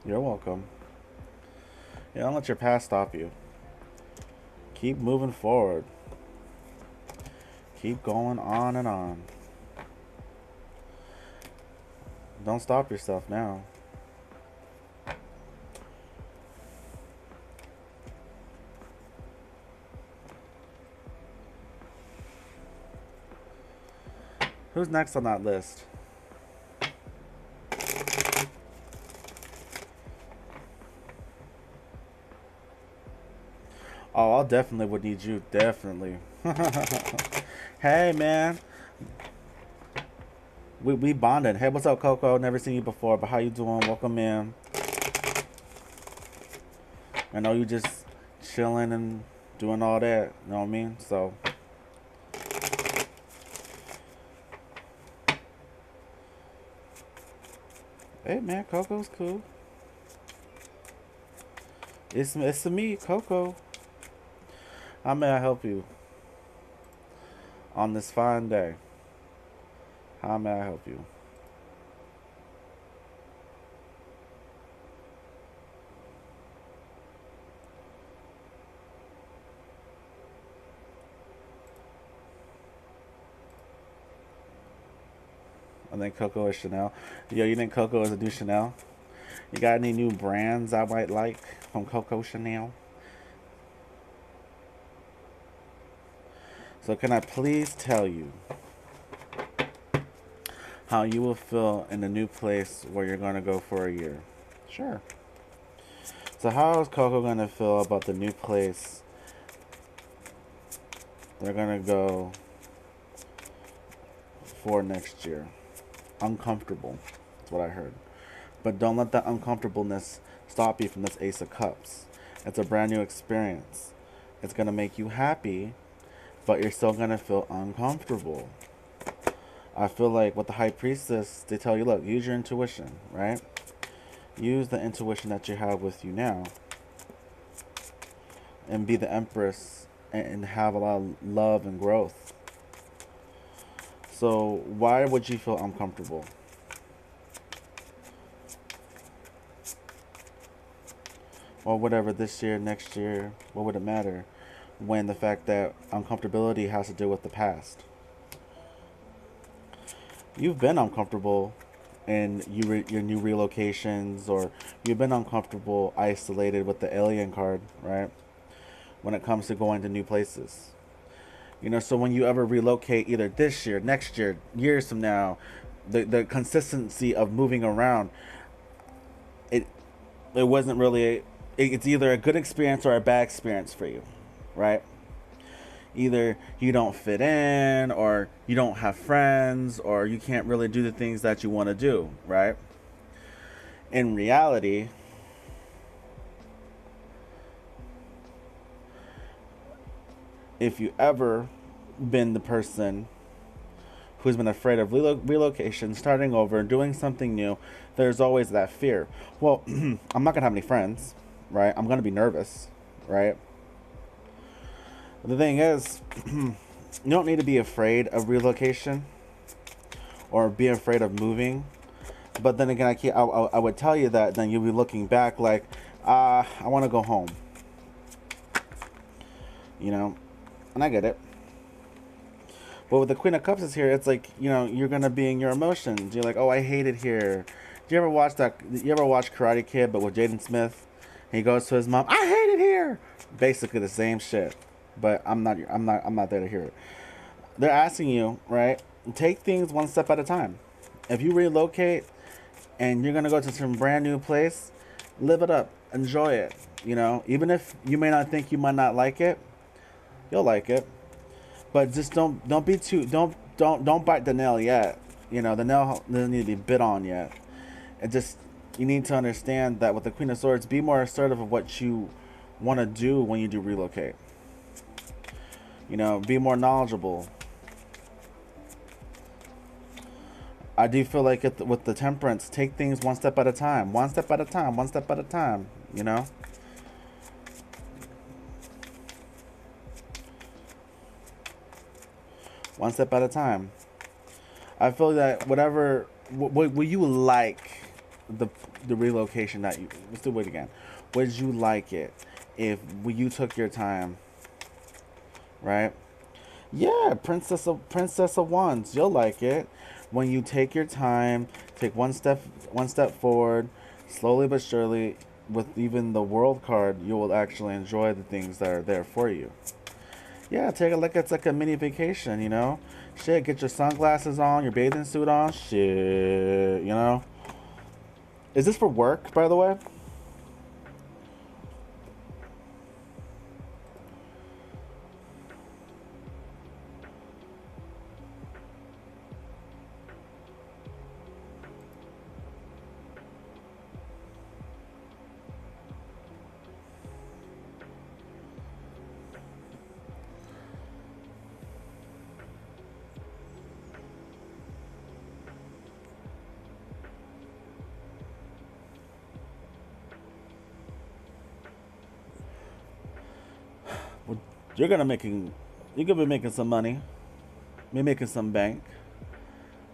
You're welcome. Yeah, don't let your past stop you. Keep moving forward. Keep going on and on. Don't stop yourself now. Who's next on that list? Oh, I definitely would need you. Definitely. Hey, man. We bonded. Hey, what's up, Coco? Never seen you before, but how you doing? Welcome in. I know you just chilling and doing all that. You know what I mean? So, hey, man, Coco's cool. It's me, Coco. How may I help you on this fine day? How may I help you? I think Coco is Chanel. Yo, you think Coco is a new Chanel? You got any new brands I might like from Coco Chanel? So can I please tell you how you will feel in the new place where you're going to go for a year? Sure. So how is Coco going to feel about the new place they're going to go for next year? Uncomfortable. That's what I heard. But don't let that uncomfortableness stop you from this Ace of Cups. It's a brand new experience. It's going to make you happy, but you're still going to feel uncomfortable. I feel like with the High Priestess, they tell you, look, use your intuition, right? Use the intuition that you have with you now and be the Empress and have a lot of love and growth. So why would you feel uncomfortable? Or whatever, this year, next year, what would it matter? When the fact that uncomfortability has to do with the past. You've been uncomfortable in your new relocations, or you've been uncomfortable isolated with the alien card, right? When it comes to going to new places. You know, so when you ever relocate, either this year, next year, years from now, the consistency of moving around, it it wasn't really it's either a good experience or a bad experience for you, right? Either you don't fit in, or you don't have friends, or you can't really do the things that you want to do, right? In reality, if you ever been the person who's been afraid of relocation, starting over, doing something new, there's always that fear. Well, I'm not gonna have any friends, right? I'm gonna be nervous, right? The thing is, you don't need to be afraid of relocation or be afraid of moving. But then again, I would tell you that then you'll be looking back like, I want to go home. You know, and I get it. But with the Queen of Cups is here, it's like, you know, you're gonna be in your emotions. You're like, oh, I hate it here. Do you ever watch that? You ever watch Karate Kid, but with Jaden Smith? He goes to his mom, I hate it here. Basically the same shit. But I'm not there to hear it. They're asking you, right? Take things one step at a time. If you relocate and you're gonna go to some brand new place, live it up, enjoy it. You know, even if you may not think you might not like it, you'll like it. But just don't be too don't bite the nail yet. You know, the nail doesn't need to be bit on yet. It just you need to understand that with the Queen of Swords, be more assertive of what you want to do when you do relocate. You know, be more knowledgeable. I do feel like with the Temperance, take things one step at a time, one step at a time, one step at a time. You know, one step at a time. I feel that whatever would you like the relocation that you let's do it again. Would you like it if you took your time, right? Yeah, Princess of Wands, you'll like it when you take your time, take one step forward, slowly but surely. With even the World card, you will actually enjoy the things that are there for you. Yeah, take a look. It's like a mini vacation, you know. Shit, get your sunglasses on, your bathing suit on. Shit, you know. Is this for work, by the way? You're gonna making, you're gonna be making some money. Be making some bank.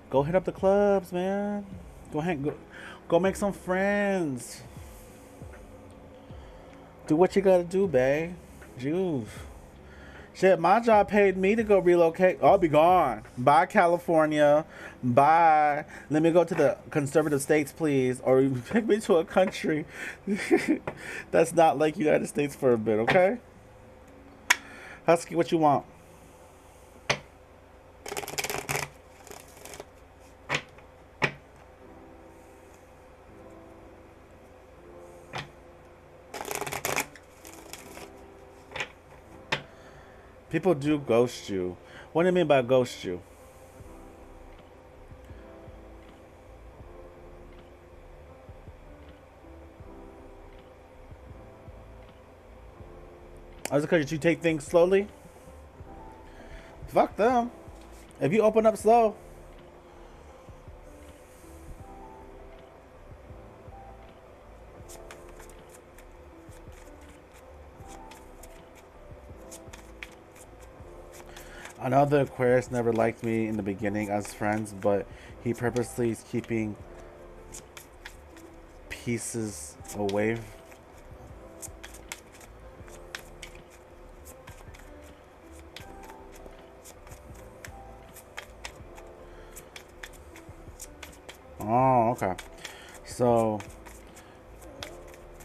Go hit up the clubs, man. Go make some friends. Do what you gotta do, babe. Juve. Shit, my job paid me to go relocate. I'll be gone. Bye, California. Bye. Let me go to the conservative states, please. Or you take me to a country that's not like United States for a bit, okay? Husky, what you want? People do ghost you. What do you mean by ghost you? Is it because you take things slowly? Fuck them. If you open up slow. I know the Aquarius never liked me in the beginning as friends, but he purposely is keeping pieces away. Oh, okay. So,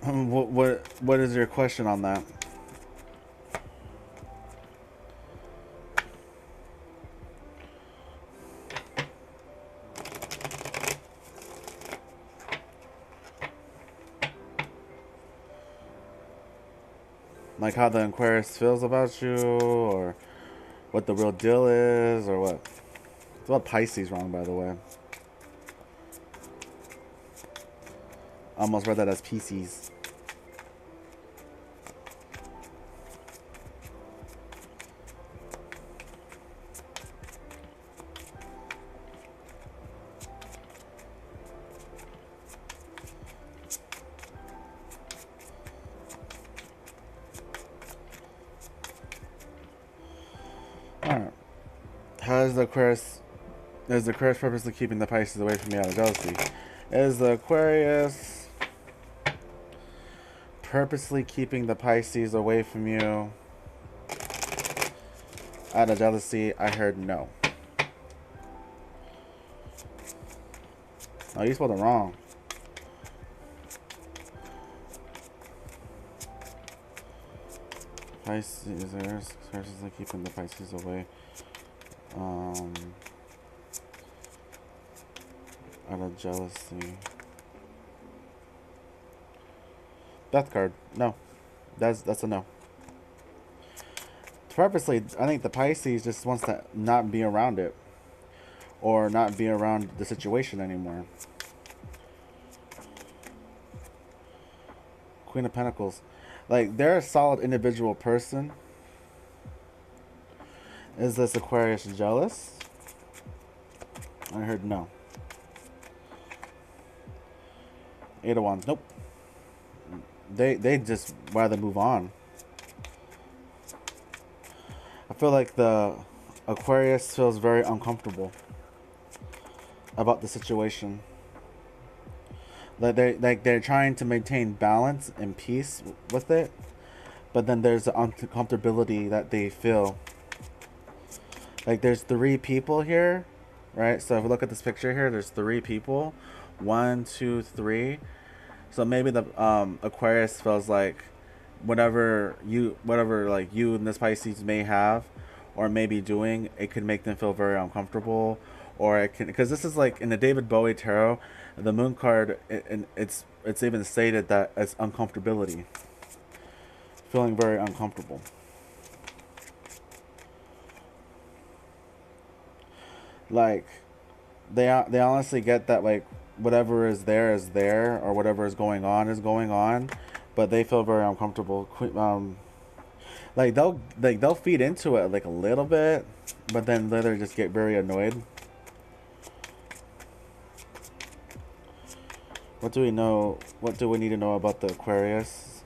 what is your question on that? Like how the Aquarius feels about you, or what the real deal is, or what? It's about Pisces wrong, by the way. I almost read that as Pisces. Alright. How is the Aquarius... Is the Aquarius purposely keeping the Pisces away from me out of jealousy? Is the Aquarius purposely keeping the Pisces away from you out of jealousy? I heard no. Oh, you spelled it wrong. Pisces is purposely keeping the Pisces away. Out of jealousy. Death card. No. That's a no. Purposely, I think the Pisces just wants to not be around it. Or not be around the situation anymore. Queen of Pentacles. Like, they're a solid individual person. Is this Aquarius jealous? I heard no. Eight of Wands. Nope. They just rather move on. I feel like the Aquarius feels very uncomfortable about the situation. Like they're trying to maintain balance and peace with it, but then there's the uncomfortability that they feel. Like there's three people here, right? So if we look at this picture here, there's three people. 1, 2, 3. So maybe the Aquarius feels like whatever like you and this Pisces may have or may be doing, it could make them feel very uncomfortable, or it can, because this is like in the David Bowie tarot, the moon card, it's even stated that it's uncomfortability, feeling very uncomfortable. Like they honestly get that, like whatever is there, or whatever is going on, but they feel very uncomfortable. Like they'll feed into it like a little bit, but then later just get very annoyed. What do we know? What do we need to know about the Aquarius?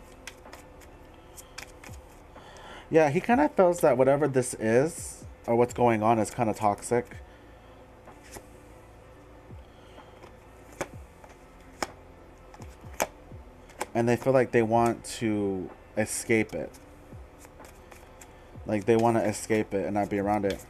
Yeah, he kind of feels that whatever this is or what's going on is kind of toxic. And they feel like they want to escape it. Like they want to escape it and not be around it.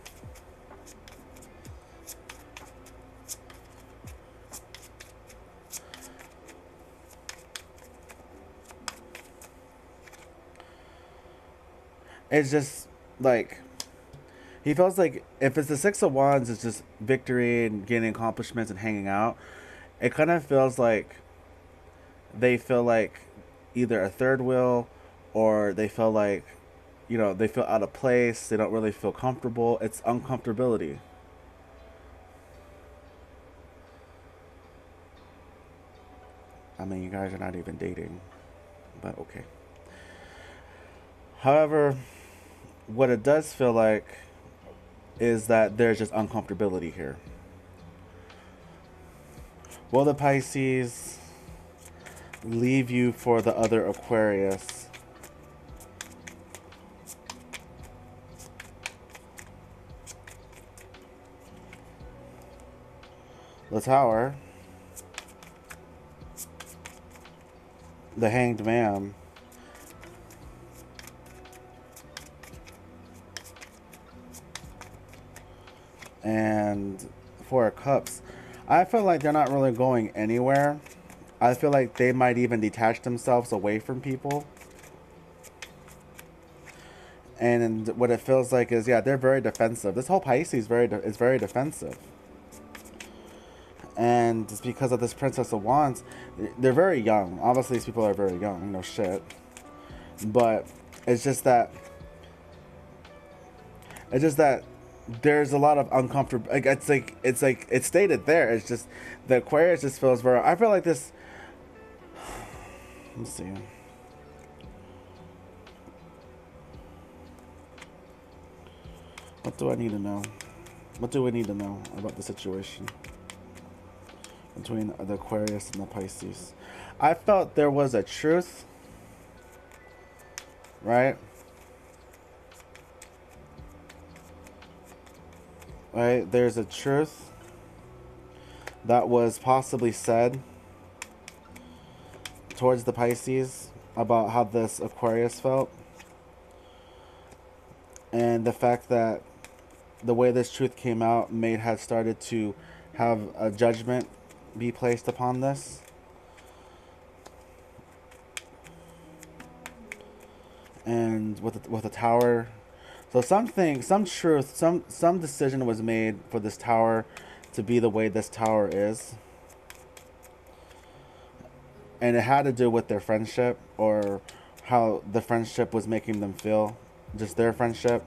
It's just like he feels like if it's the Six of Wands, it's just victory and getting accomplishments and hanging out. It kind of feels like they feel like either a third wheel or they feel like, you know, they feel out of place. They don't really feel comfortable. It's uncomfortability. I mean, you guys are not even dating, but okay. However, what it does feel like is that there's just uncomfortability here. Will the Pisces leave you for the other Aquarius? The Tower, the Hanged Man, and Four of Cups. I feel like they're not really going anywhere. I feel like they might even detach themselves away from people. And what it feels like is, yeah, they're very defensive. This whole Pisces is very defensive. And it's because of this Princess of Wands. They're very young. Obviously, these people are very young. No shit. But it's just that. It's just that there's a lot of uncomfortable. Like it's stated there. It's just the Aquarius just feels very. I feel like this. Let's see. What do I need to know? What do we need to know about the situation between the Aquarius and the Pisces? I felt there was a truth, right? Right? There's a truth that was possibly said towards the Pisces about how this Aquarius felt. And the fact that the way this truth came out may have started to have a judgment be placed upon this. And with the tower, so something, some truth, some decision was made for this tower to be the way this tower is, and it had to do with their friendship or how the friendship was making them feel, just their friendship.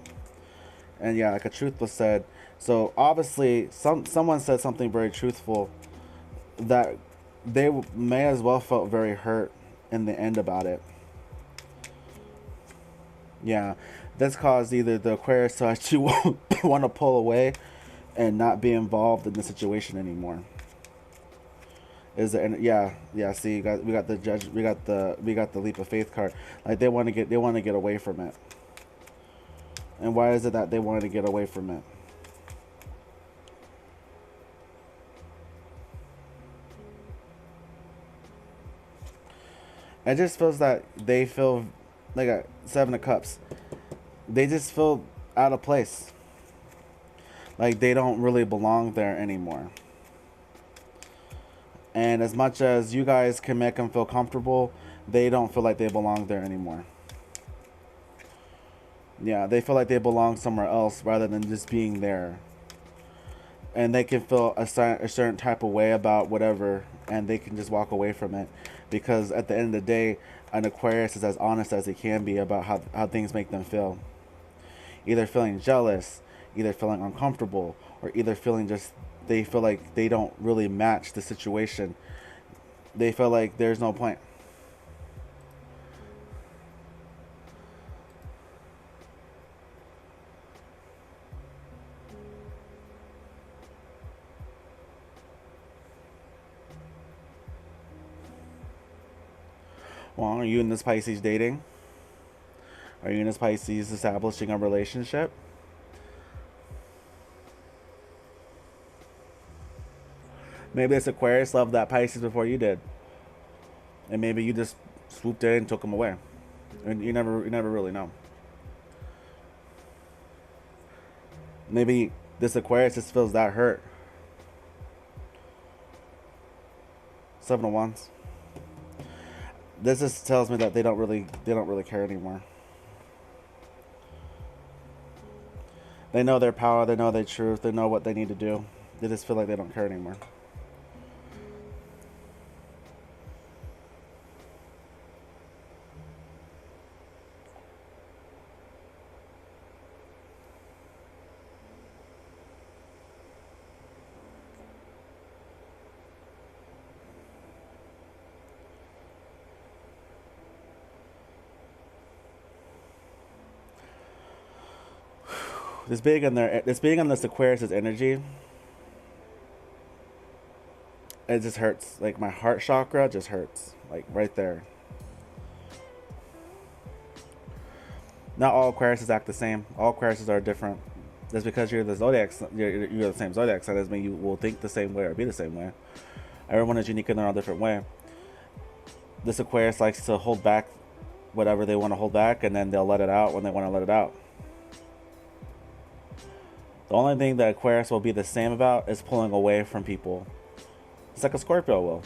And yeah, like a truth was said. So obviously, someone said something very truthful that they may as well felt very hurt in the end about it. Yeah, this caused either the Aquarius to actually want to pull away and not be involved in the situation anymore. Is there? Yeah, yeah. See, we got the judge. We got the leap of faith card. Like they want to get away from it. And why is it that they wanted to get away from it? It just feels that they feel like a Seven of Cups. They just feel out of place. Like they don't really belong there anymore. And as much as you guys can make them feel comfortable, they don't feel like they belong there anymore. Yeah, they feel like they belong somewhere else rather than just being there. And they can feel a certain type of way about whatever, and they can just walk away from it. Because at the end of the day, an Aquarius is as honest as they can be about how things make them feel. Either feeling jealous, either feeling uncomfortable, or either feeling just they feel like they don't really match the situation. They feel like there's no point. Well, are you and this Pisces dating? Uranus Pisces establishing a relationship. Maybe this Aquarius loved that Pisces before you did, and maybe you just swooped in and took him away, and you never really know. Maybe this Aquarius just feels that hurt. Seven of Wands. This just tells me that they don't really care anymore. They know their power, they know their truth, they know what they need to do. They just feel like they don't care anymore. This being on this Aquarius' energy, it just hurts. Like my heart chakra just hurts. Like right there. Not all Aquariuses act the same. All Aquariuses are different. Just because you're the zodiac, you're the same zodiac sign doesn't mean you will think the same way or be the same way. Everyone is unique in their own different way. This Aquarius likes to hold back whatever they want to hold back, and then they'll let it out when they want to let it out. The only thing that Aquarius will be the same about is pulling away from people. It's like a Scorpio will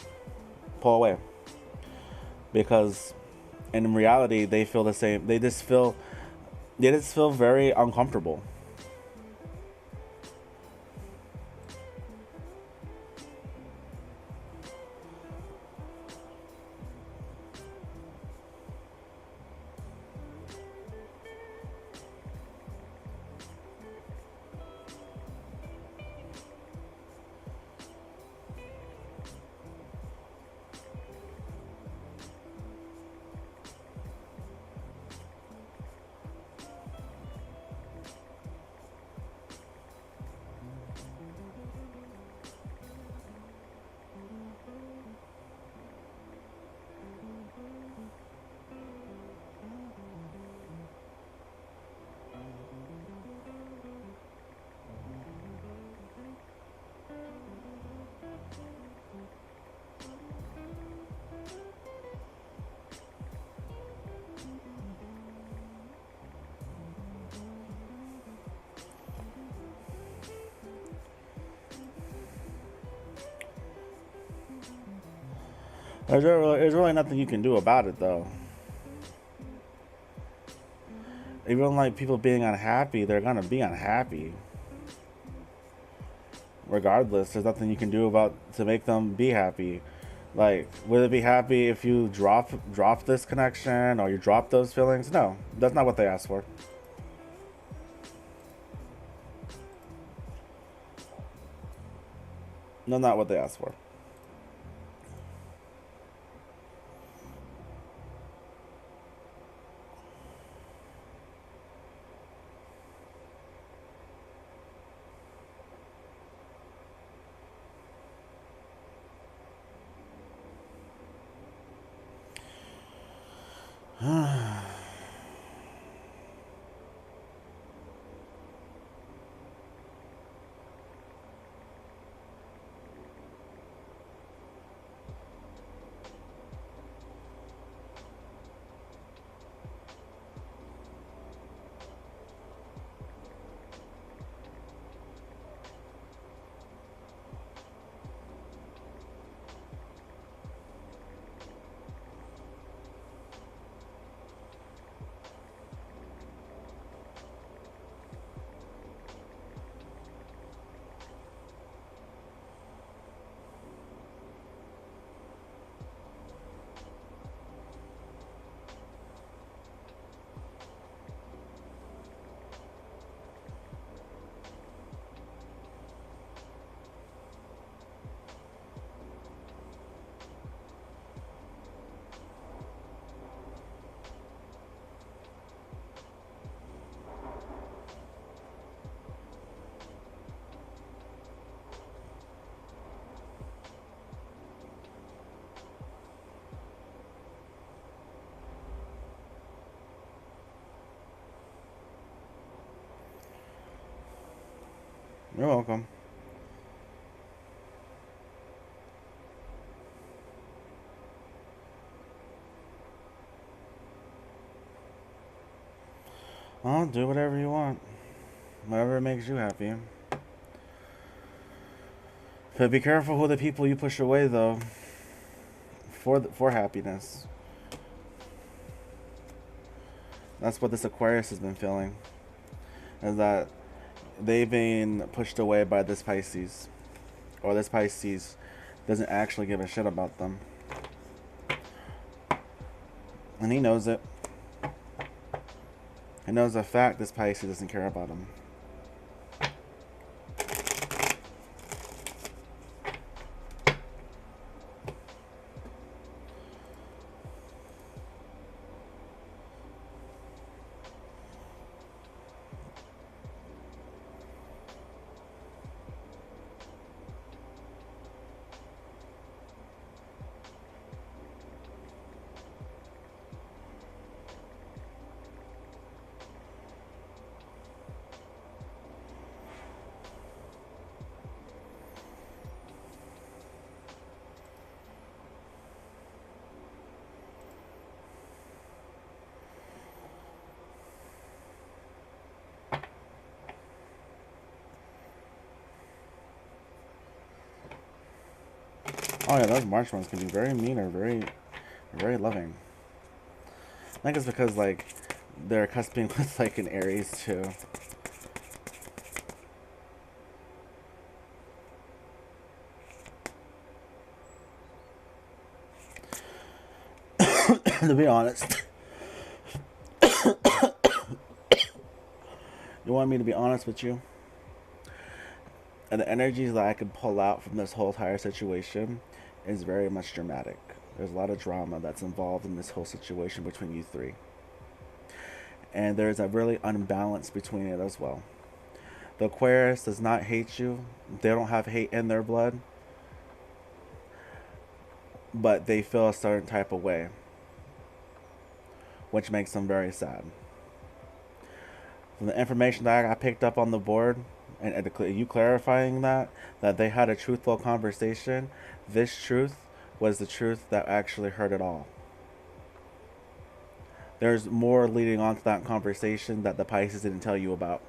pull away, because in reality they feel the same. They just feel very uncomfortable. There's really nothing you can do about it, though. Even like people being unhappy, they're gonna be unhappy. Regardless, there's nothing you can do about to make them be happy. Like, would it be happy if you drop this connection or you drop those feelings? No, that's not what they asked for. No, not what they asked for. You're welcome. Well, do whatever you want. Whatever makes you happy. But be careful who the people you push away, though, for happiness. That's what this Aquarius has been feeling. Is that they've been pushed away by this Pisces. Or this Pisces doesn't actually give a shit about them. And he knows it. He knows the fact this Pisces doesn't care about him. Oh yeah, those March ones can be very mean or very loving. I think it's because like they're cusping with like an Aries too. To be honest, you want me to be honest with you? And the energies that I could pull out from this whole entire situation is very much dramatic. There's a lot of drama that's involved in this whole situation between you three. And there's a really unbalance between it as well. The Aquarius does not hate you. They don't have hate in their blood. But they feel a certain type of way, which makes them very sad. From the information that I picked up on the board, and you clarifying that they had a truthful conversation, this truth was the truth that actually hurt it all. There's more leading on to that conversation that the Pisces didn't tell you about.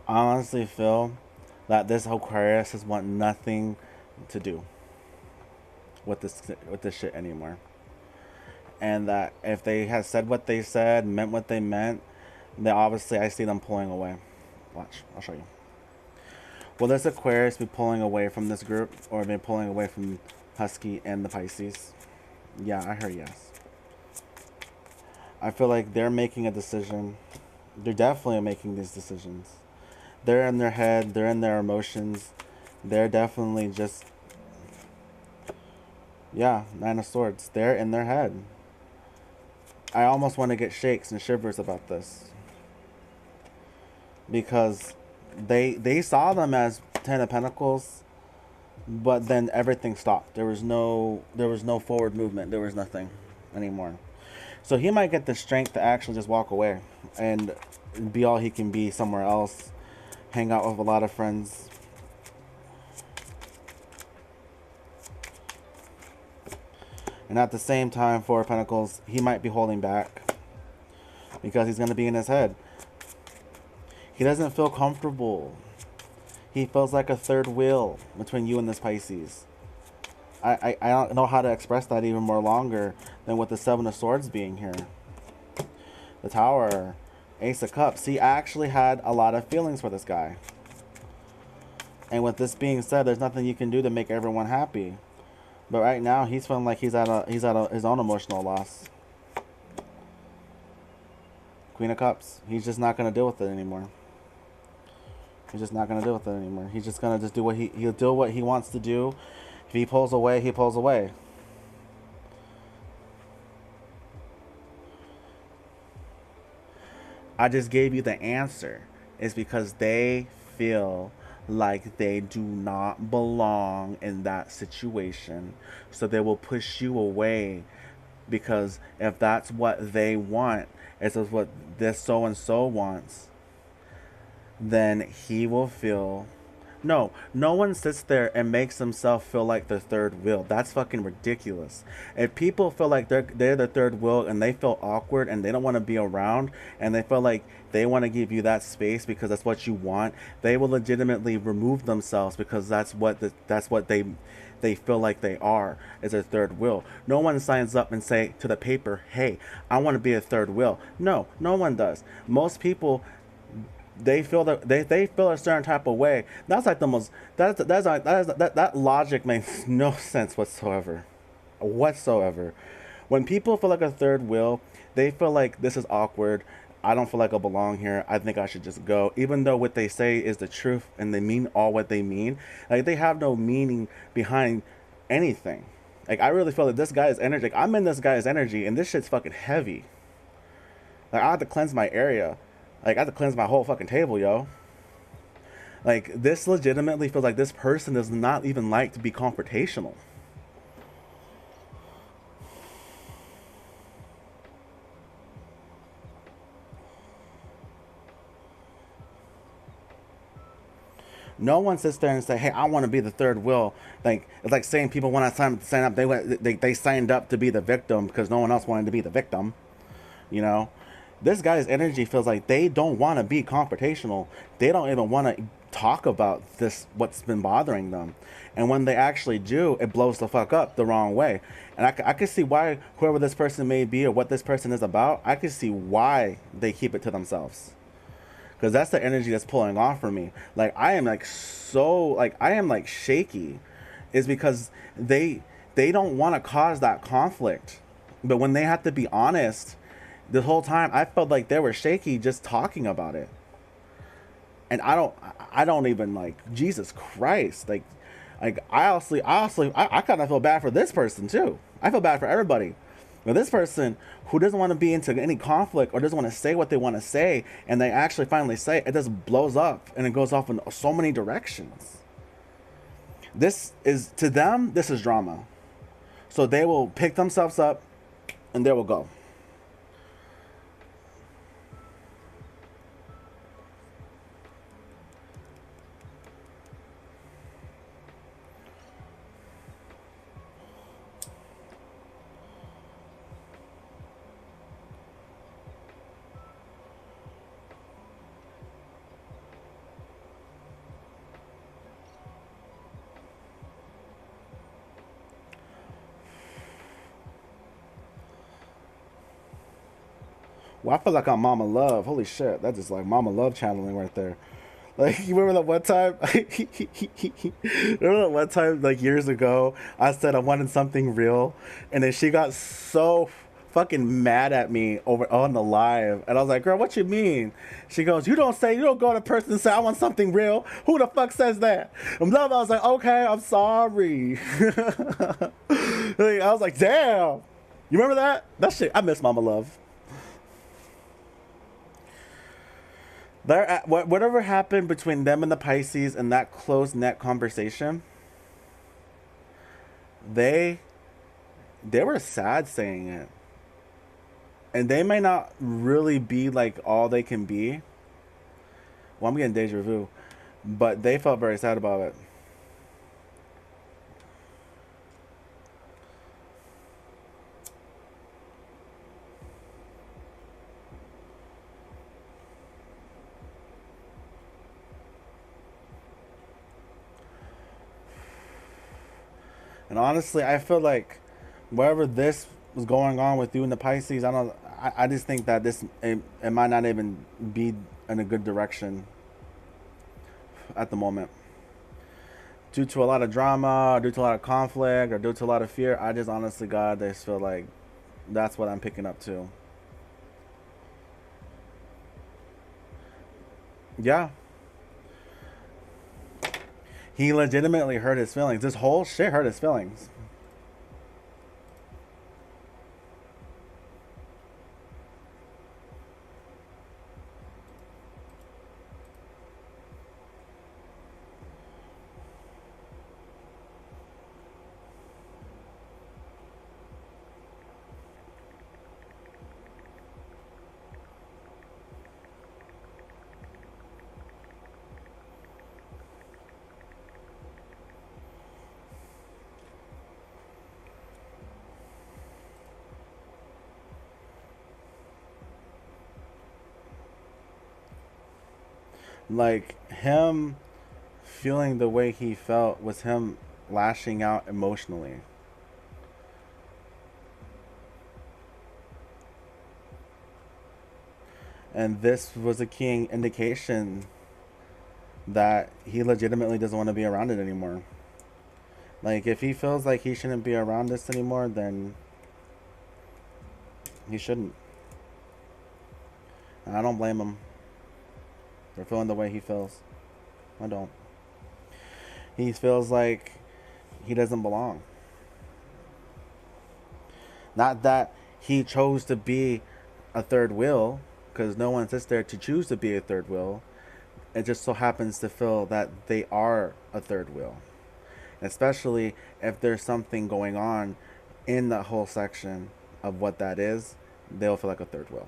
I honestly feel that this Aquarius has want nothing to do with this shit anymore. And that if they had said what they said, meant what they meant, then obviously I see them pulling away. Watch, I'll show you. Will this Aquarius be pulling away from this group, or be pulling away from Husky and the Pisces? Yeah, I heard yes. I feel like they're making a decision. They're definitely making these decisions. They're in their head, they're in their emotions. They're definitely just, yeah, Nine of Swords. They're in their head. I almost want to get shakes and shivers about this. Because they saw them as Ten of Pentacles, but then everything stopped. There was no forward movement. There was nothing anymore. So he might get the strength to actually just walk away and be all he can be somewhere else, hang out with a lot of friends. And at the same time, Four of Pentacles, he might be holding back because he's going to be in his head. He doesn't feel comfortable. He feels like a third wheel between you and this Pisces. I don't know how to express that even more longer than with the Seven of Swords being here. The Tower, Ace of Cups. He actually had a lot of feelings for this guy. And with this being said, there's nothing you can do to make everyone happy. But right now, he's feeling like he's at his own emotional loss. Queen of Cups. He's just not gonna deal with it anymore. He's just not gonna deal with it anymore. He's just gonna just do what he'll do what he wants to do. If he pulls away, he pulls away. I just gave you the answer. It's because they feel like they do not belong in that situation. So they will push you away because if that's what they want, if it's what this so and so wants, then he will feel. No, no one sits there and makes themselves feel like the third wheel. That's fucking ridiculous. If people feel like they're the third wheel and they feel awkward and they don't want to be around and they feel like they want to give you that space because that's what you want, they will legitimately remove themselves because that's what they feel like they are is a third wheel. No one signs up and say to the paper, "Hey, I want to be a third wheel." No, no one does. Most people, they feel that they feel a certain type of way. That's like the most that's like that logic makes no sense whatsoever. When people feel like a third wheel, they feel like this is awkward. I don't feel like I belong here. I think I should just go. Even though what they say is the truth and they mean all what they mean, like they have no meaning behind anything. Like I really feel that this guy's energy. Like, I'm in this guy's energy, and this shit's fucking heavy. Like I have to cleanse my area. Like I have to cleanse my whole fucking table, yo. Like this legitimately feels like this person does not even like to be confrontational. No one sits there and say, "Hey, I want to be the third wheel." Like it's like saying people when I sign up, they signed up to be the victim because no one else wanted to be the victim. You know, this guy's energy feels like they don't want to be confrontational. They don't even want to talk about this what's been bothering them, and when they actually do, it blows the fuck up the wrong way. And I can see why whoever this person may be or what this person is about, I can see why they keep it to themselves because that's the energy that's pulling off for me. Like I am like so like I am like shaky, is because they don't want to cause that conflict, but when they have to be honest, the whole time I felt like they were shaky just talking about it, and I don't even like Jesus Christ like I kind of feel bad for this person too. I feel bad for everybody. Now, this person who doesn't want to be into any conflict or doesn't want to say what they want to say, and they actually finally say it, just blows up and it goes off in so many directions. This is to them. This is drama. So they will pick themselves up and they will go. Well, I feel like I'm Mama Love. Holy shit, that's just like Mama Love channeling right there. Like you remember that one time? Remember that one time like years ago? I said I wanted something real, and then she got so fucking mad at me over on the live, and I was like, "Girl, what you mean?" She goes, you don't go to person and say I want something real. Who the fuck says that?" And I was like, "Okay, I'm sorry." Like, I was like, "Damn." You remember that? That shit. I miss Mama Love. Whatever happened between them and the Pisces and that closed net conversation, they they were sad saying it, and they may not really be like all they can be. Well, I'm getting deja vu, but they felt very sad about it. And honestly, I feel like wherever this was going on with you and the Pisces, I don't. I just think that it might not even be in a good direction at the moment. due to a lot of drama, due to a lot of conflict, or due to a lot of fear. I just honestly, God, I just feel like that's what I'm picking up too. Yeah, he legitimately hurt his feelings. This whole shit hurt his feelings. Like him feeling the way he felt was him lashing out emotionally. And this was a key indication that he legitimately doesn't want to be around it anymore. Like, if he feels like he shouldn't be around this anymore, then he shouldn't. And I don't blame him for feeling the way he feels. I don't. He feels like he doesn't belong. Not that he chose to be a third wheel, because no one sits there to choose to be a third wheel. It just so happens to feel that they are a third wheel. Especially if there's something going on in that whole section of what that is, they'll feel like a third wheel.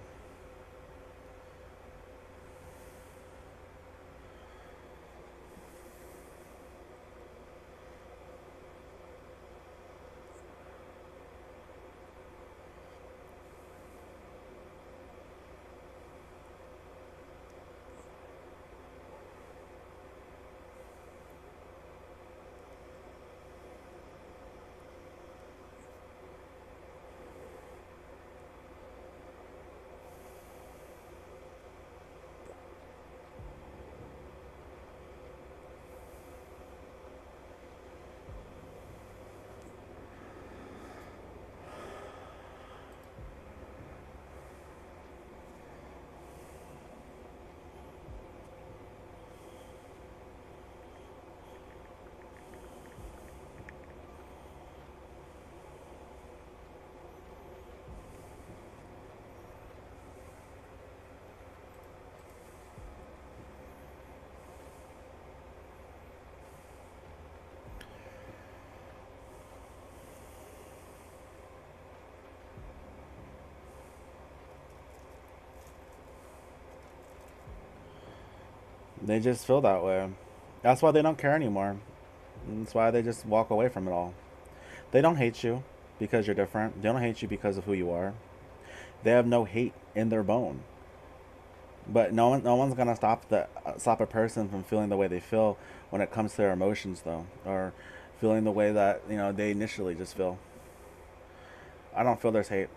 They just feel that way. That's why they don't care anymore. That's why they just walk away from it all. They don't hate you because you're different. They don't hate you because of who you are. They have no hate in their bone. But no one's gonna stop a person from feeling the way they feel when it comes to their emotions, though, or feeling the way that they initially just feel. I don't feel there's hate.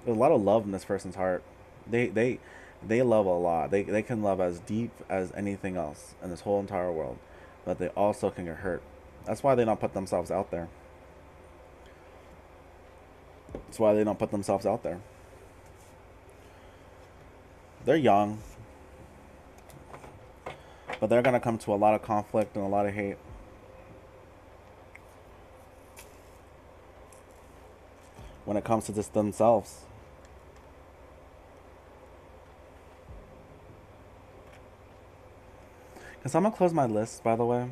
There's a lot of love in this person's heart. They they they love a lot. They can love as deep as anything else in this whole entire world, but they also can get hurt. That's why they don't put themselves out there. That's why they don't put themselves out there. They're young, but they're gonna come to a lot of conflict and a lot of hate when it comes to just themselves. Can someone close my list, by the way? I'm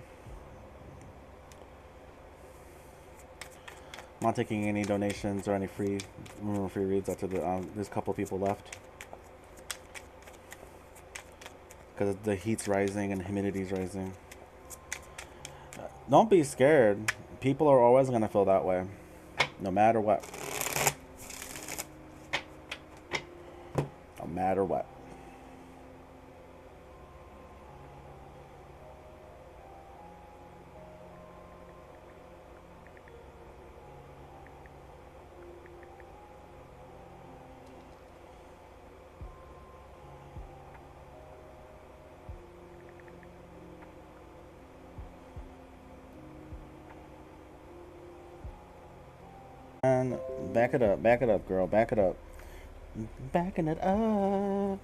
not taking any donations or any free reads after there's a couple people left because the heat's rising and humidity's rising. Don't be scared. People are always gonna feel that way, no matter what. No matter what. And back it up, girl, back it up. Backing it up.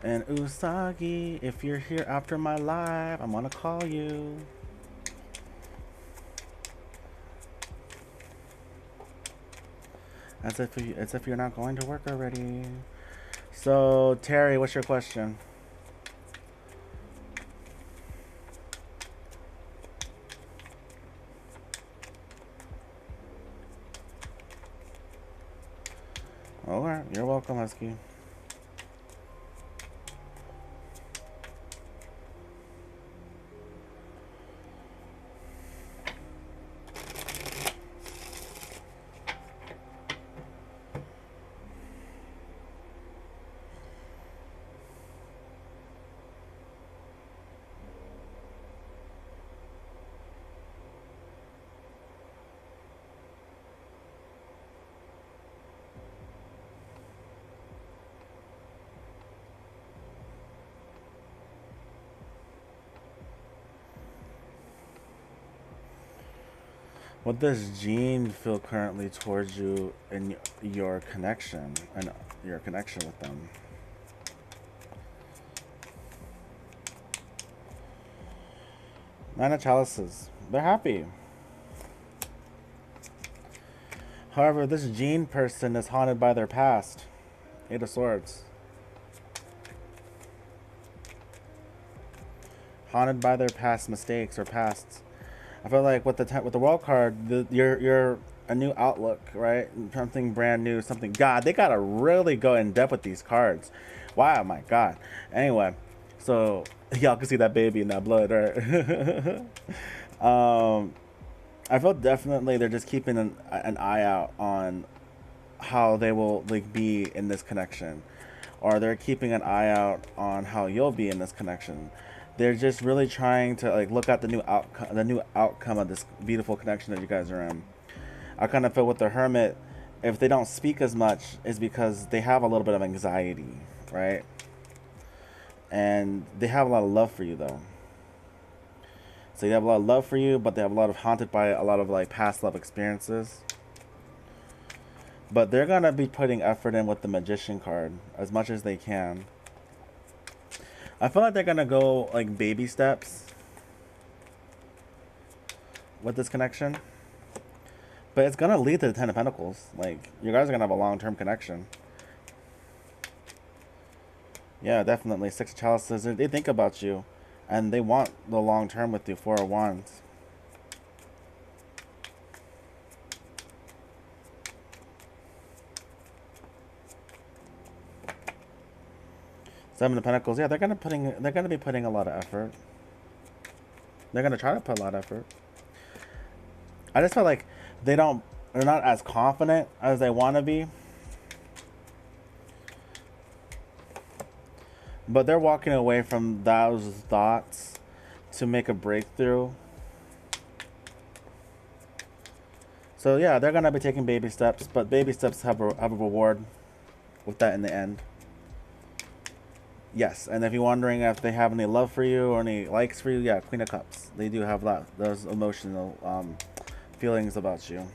And Usagi, if you're here after my live, I'm gonna call you. As if you're not going to work already. So Terry, what's your question? Alright, you're welcome, Husky. What does Gene feel currently towards you in your connection and your connection with them? Nine of Chalices. They're happy. However, this Gene person is haunted by their past. Eight of Swords. Haunted by their past mistakes or pasts. I feel like with the World card, you're a new outlook, right? Something brand new, something. God, they gotta really go in depth with these cards. Wow, my God. Anyway, so y'all can see that baby in that blood, right? I feel definitely they're just keeping an eye out on how they will like be in this connection, or they're keeping an eye out on how you'll be in this connection. They're just really trying to like look at the new outcome of this beautiful connection that you guys are in. I kind of feel with the Hermit, if they don't speak as much, is because they have a little bit of anxiety, right? And they have a lot of love for you though. So they have a lot of love for you, but they have a lot of haunted by a lot of like past love experiences. But they're gonna be putting effort in with the Magician card as much as they can. I feel like they're gonna go like baby steps with this connection. But it's gonna lead to the Ten of Pentacles. Like, you guys are gonna have a long-term connection. Yeah, definitely. Six of Chalices, they think about you. And they want the long-term with you. Four of Wands. Seven of Pentacles. Yeah, they're gonna be putting a lot of effort. They're gonna try to put a lot of effort. I just feel like they're not as confident as they want to be. But they're walking away from those thoughts to make a breakthrough. So yeah, they're gonna be taking baby steps, but baby steps have a reward with that in the end. Yes, and if you're wondering if they have any love for you or any likes for you, yeah, Queen of Cups. They do have those emotional feelings about you.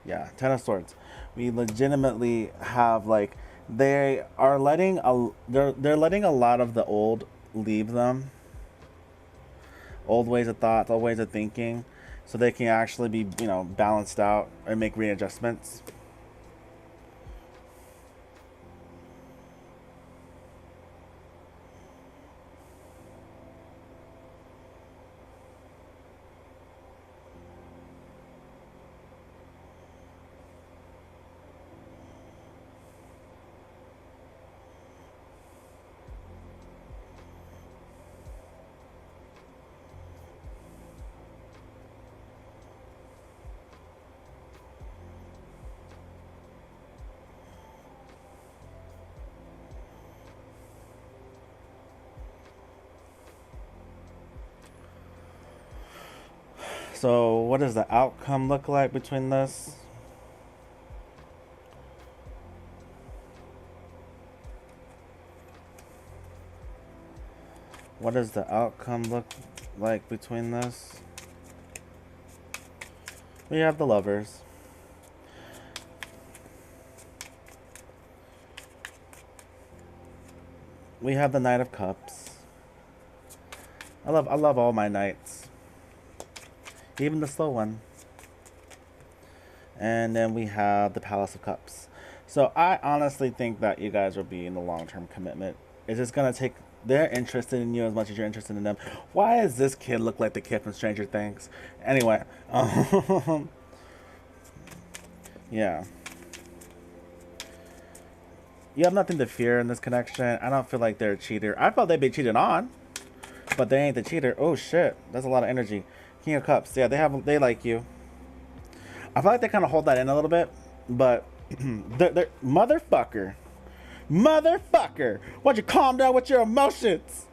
Yeah, Ten of Swords. We legitimately have like they're letting a lot of the old leave them. Old ways of thought, old ways of thinking, so they can actually be, balanced out and make readjustments. So what does the outcome look like between this? What does the outcome look like between this? We have the lovers. We have the Knight of Cups. I love all my knights. Even the slow one. And then we have the Palace of Cups. So I honestly think that you guys will be in a long-term commitment. It's just gonna take. They're interested in you as much as you're interested in them. Why does this kid look like the kid from Stranger Things? Anyway, yeah. You have nothing to fear in this connection. I don't feel like they're a cheater. I felt they'd be cheated on, but they ain't the cheater. Oh shit, that's a lot of energy. King of Cups. Yeah, they like you. I feel like they kind of hold that in a little bit, but they're motherfucker. Motherfucker! Why'd you calm down with your emotions?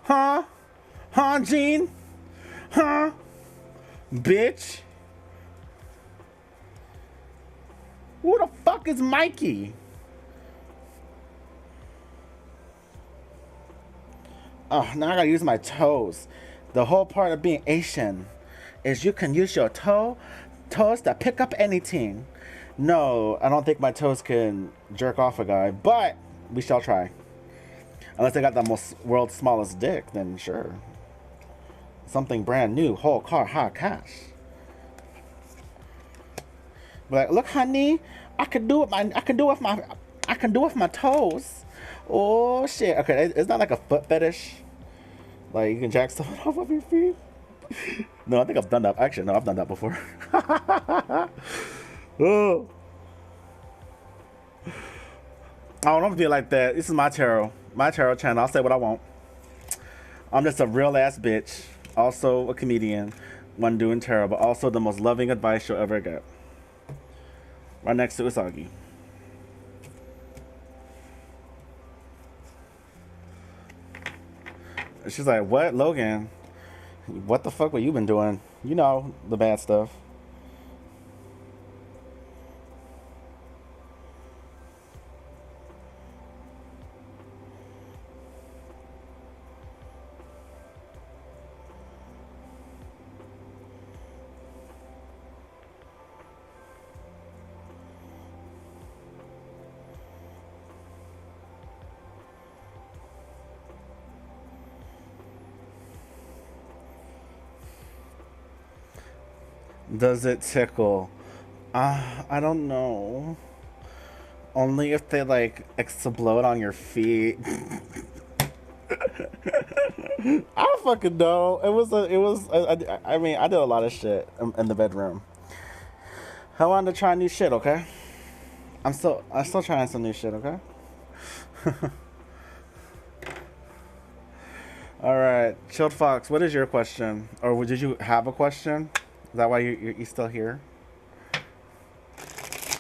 Huh? Huh, Gene? Huh? Bitch? Who the fuck is Mikey? Oh, now I gotta use my toes. The whole part of being Asian is you can use your toes to pick up anything. No, I don't think my toes can jerk off a guy, but we shall try. Unless they got the world's smallest dick, then sure. Something brand new, whole car, hot cash. But like, look, honey, I can do it with my toes. Oh shit. Okay, it's not like a foot fetish. Like you can jack stuff off of your feet. No, I think I've done that. Actually, no, I've done that before. Oh. I don't feel like that. This is my tarot channel. I'll say what I want. I'm just a real ass bitch. Also a comedian. One doing tarot, but also the most loving advice you'll ever get. Right next to Usagi. She's like, what, Logan? What the fuck were you been doing? You know, the bad stuff. Does it tickle? I don't know. Only if they like explode on your feet. I don't fucking know. I mean, I did a lot of shit in the bedroom. I wanted to try new shit, okay? I'm still trying some new shit, okay? All right, Chilled Fox, what is your question? Or did you have a question? Is that why you're still here?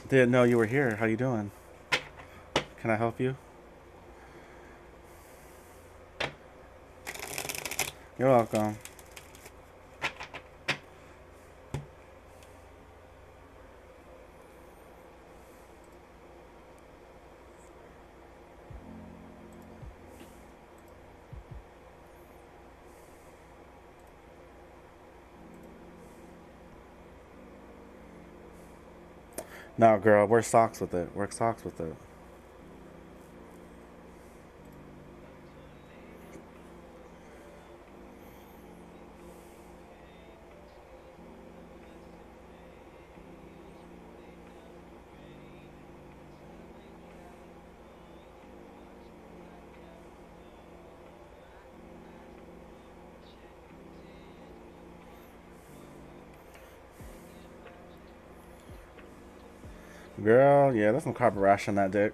Didn't know you were here. How you doing? Can I help you? You're welcome. No, girl, wear socks with it. Wear socks with it. Girl, yeah, there's some carpet rash on that dick.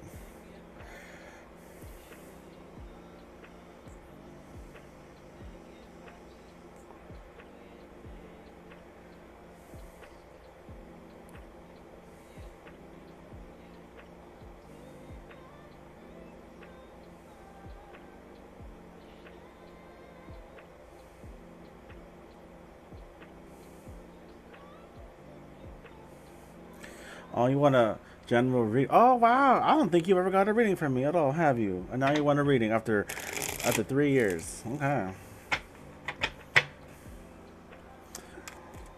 Oh, you want a general read? Oh wow! I don't think you ever got a reading from me at all, have you? And now you want a reading after 3 years. Okay.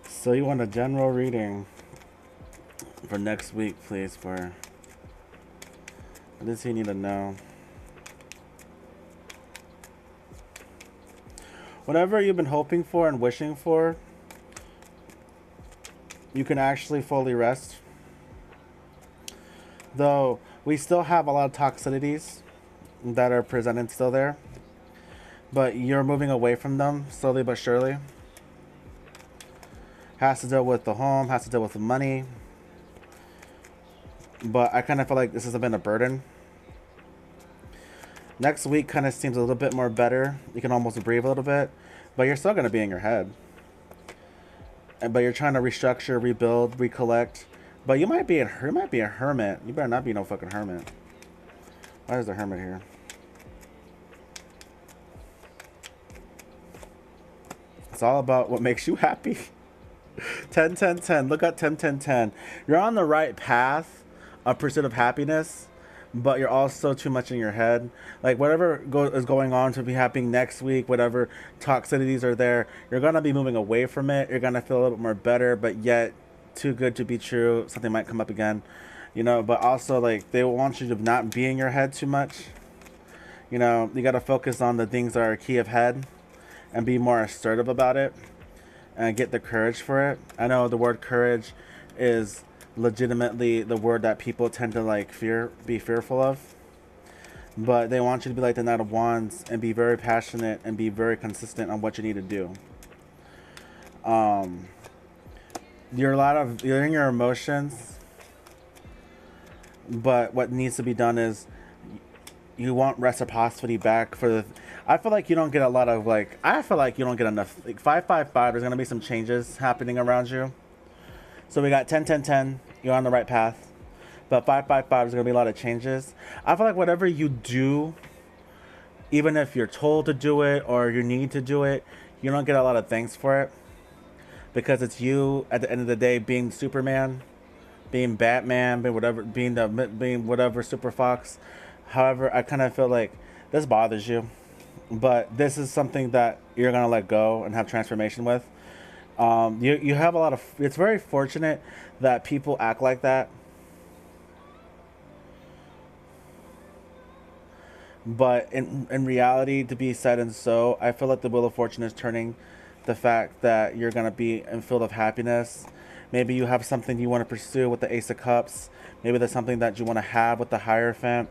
So you want a general reading for next week, please? For what does he need to know? Whatever you've been hoping for and wishing for, you can actually fully rest. Though we still have a lot of toxicities that are presented still there, but you're moving away from them slowly but surely. Has to deal with the home, has to deal with the money. But I kind of feel like this has been a burden. Next week kind of seems a little bit more better. You can almost breathe a little bit, but you're still going to be in your head. But you're trying to restructure, rebuild, recollect. But you might be a hermit. You better not be no fucking hermit. Why is the hermit here? It's all about what makes you happy. 10, 10, 10. Look at 10, 10, 10. You're on the right path of pursuit of happiness, but you're also too much in your head. Like whatever is going on to be happening next week, whatever toxicities are there, you're gonna be moving away from it. You're gonna feel a little bit more better, but yet too good to be true. Something might come up again, you know. But also like they want you to not be in your head too much. You know, you gotta focus on the things that are key of head, and be more assertive about it and get the courage for it. I know the word courage is legitimately the word that people tend to like be fearful of. But they want you to be like the Knight of Wands and be very passionate and be very consistent on what you need to do. Um, you're in your emotions, but what needs to be done is you want reciprocity back for the. I feel like you don't get a lot of like. I feel like you don't get enough. Like 555, there's gonna be some changes happening around you. So we got 10, 10, 10. You're on the right path. But 555 is gonna be a lot of changes. I feel like whatever you do, even if you're told to do it or you need to do it, you don't get a lot of thanks for it because it's you at the end of the day being Superman, being Batman, being whatever Super Fox. However, I kind of feel like this bothers you, but this is something that you're gonna let go and have transformation with. You have a lot of. It's very fortunate that people act like that, but in reality, to be said and so, I feel like the wheel of fortune is turning. The fact that you're gonna be in field of happiness. Maybe you have something you want to pursue with the Ace of Cups. Maybe there's something that you want to have with the Hierophant,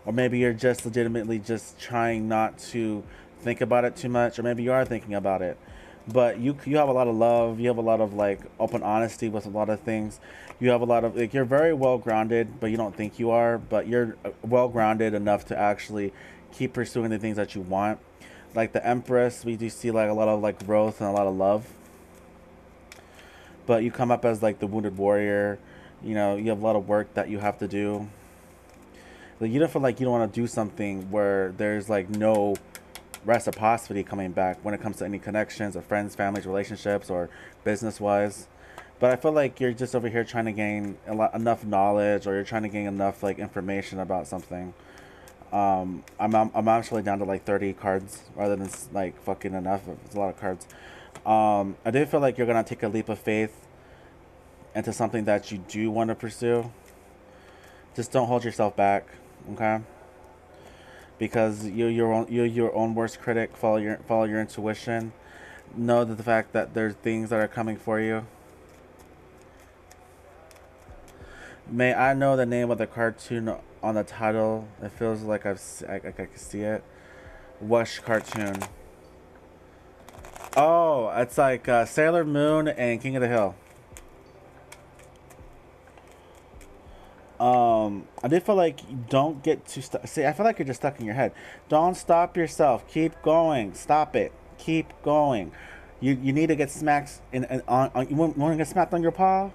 or maybe you're just legitimately just trying not to think about it too much, or maybe you are thinking about it. But you have a lot of love. You have a lot of like open honesty with a lot of things. You have a lot of like you're very well grounded, but you don't think you are. But you're well grounded enough to actually keep pursuing the things that you want. Like the Empress, we do see like a lot of like growth and a lot of love. But you come up as like the wounded warrior. You know, you have a lot of work that you have to do. Like you don't feel like you don't want to do something where there's like no reciprocity coming back when it comes to any connections or friends, families, relationships, or business wise. But I feel like you're just over here trying to gain enough knowledge, or you're trying to gain enough like information about something. I'm actually down to like 30 cards rather than like fucking enough. It's a lot of cards. I do feel like you're gonna take a leap of faith into something that you do want to pursue. Just don't hold yourself back, okay? Because you're your own worst critic. Follow your intuition. Know that the fact that there's things that are coming for you. May I know the name of the cartoon on the title? It feels like I can see it. Wush cartoon. Oh, it's like Sailor Moon and King of the Hill. I did feel like you don't get too stuck. See, I feel like you're just stuck in your head. Don't stop yourself. Keep going. Stop it. Keep going. You need to get smacked on you want to get smacked on your paw?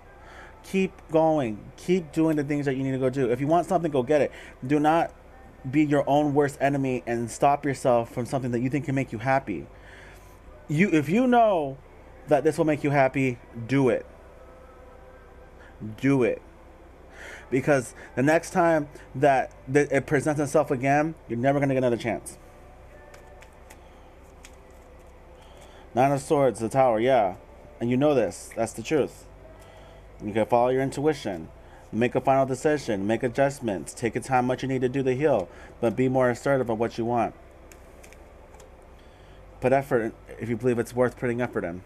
Keep going. Keep doing the things that you need to go do. If you want something, go get it. Do not be your own worst enemy and stop yourself from something that you think can make you happy. If you know that this will make you happy, do it. Do it. because the next time that it presents itself again, you're never going to get another chance. Nine of Swords, the Tower, yeah. And you know this. That's the truth. You can follow your intuition. Make a final decision. Make adjustments. Take the time what you need to do to heal. But be more assertive of what you want. Put effort in if you believe it's worth putting effort in.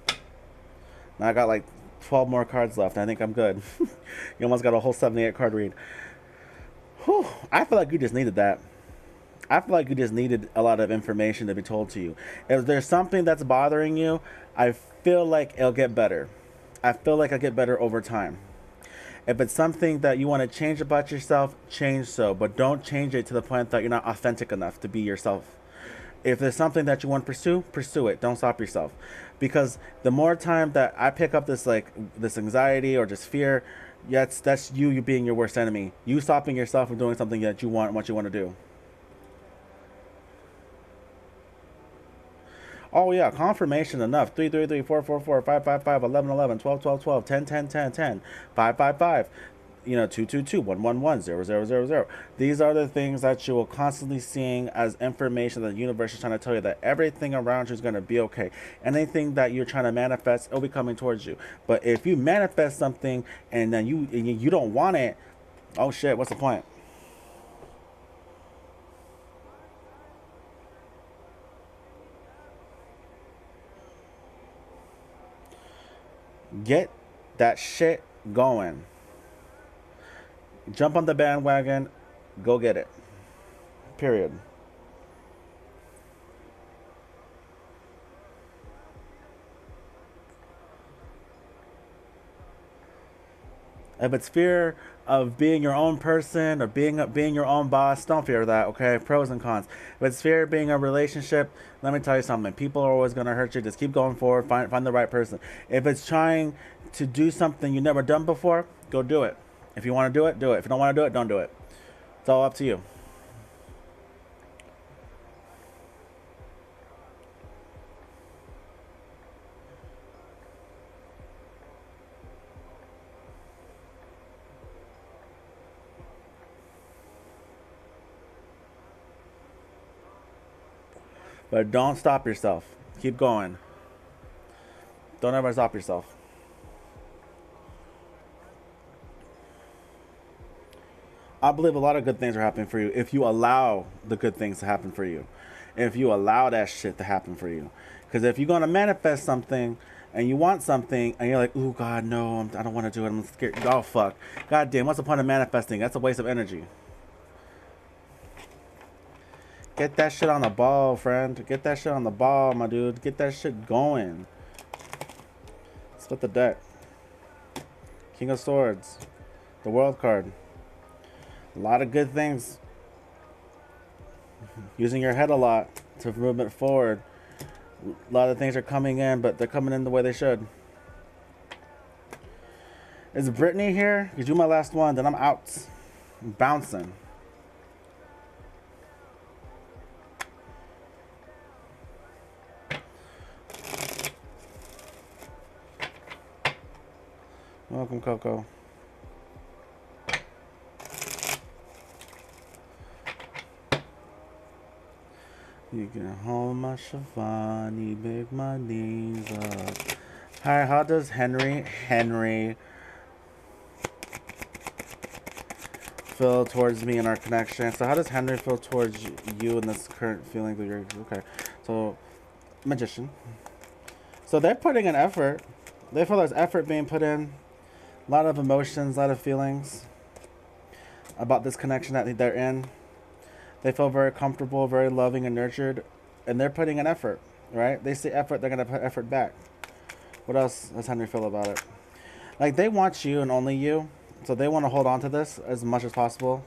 Now I got like 12 more cards left. I think I'm good. You almost got a whole 78 card read. Whew, I feel like you just needed that. I feel like you just needed a lot of information to be told to you. If there's something that's bothering you, I feel like it'll get better. I feel like it'll get better over time. If it's something that you want to change about yourself, change so. But don't change it to the point that you're not authentic enough to be yourself. If there's something that you want to pursue, pursue it. Don't stop yourself. Because the more time that I pick up this this anxiety or just fear, that's you being your worst enemy. You stopping yourself from doing something that you want, what you want to do. Oh yeah, confirmation enough. 3 3 3 4 4 4 5 5 5 11 11 12 12 12 10 10 10 10 5 5 5. You know, 2 2 2 1 1 1 0 0 0 0. These are the things that you will constantly seeing as information that the universe is trying to tell you that everything around you is going to be okay. Anything that you're trying to manifest, it'll be coming towards you. But if you manifest something and then you don't want it, oh shit, what's the point? Get that shit going. Jump on the bandwagon. Go get it. Period. If it's fear of being your own person or being your own boss, don't fear that, okay? Pros and cons. If it's fear of being in a relationship, let me tell you something. People are always gonna hurt you. Just keep going forward. Find the right person. If it's trying to do something you've never done before, go do it. If you want to do it, do it. If you don't want to do it, don't do it. It's all up to you. But don't stop yourself. Keep going. Don't ever stop yourself. I believe a lot of good things are happening for you if you allow the good things to happen for you. If you allow that shit to happen for you. Because if you're going to manifest something and you want something and you're like, oh, God, no, I don't want to do it. I'm scared. Oh, fuck. God damn, what's the point of manifesting? That's a waste of energy. Get that shit on the ball, friend. Get that shit on the ball, my dude. Get that shit going. Split the deck. King of Swords. The World card. A lot of good things. Using your head a lot to move it forward. A lot of things are coming in, but they're coming in the way they should. Is Brittany here? Because you're my last one, then I'm out. I'm bouncing. Welcome, Coco. You can hold my Shivani, big my knees up. Hi, how does Henry feel towards me in our connection? So how does Henry feel towards you in this current feeling that you're okay? So Magician. So they're putting an effort. They feel there's effort being put in. A lot of emotions, a lot of feelings about this connection that they're in. They feel very comfortable, very loving and nurtured, and they're putting an effort, right? They see effort, they're going to put effort back. What else does Henry feel about it? Like, they want you and only you, so they want to hold on to this as much as possible.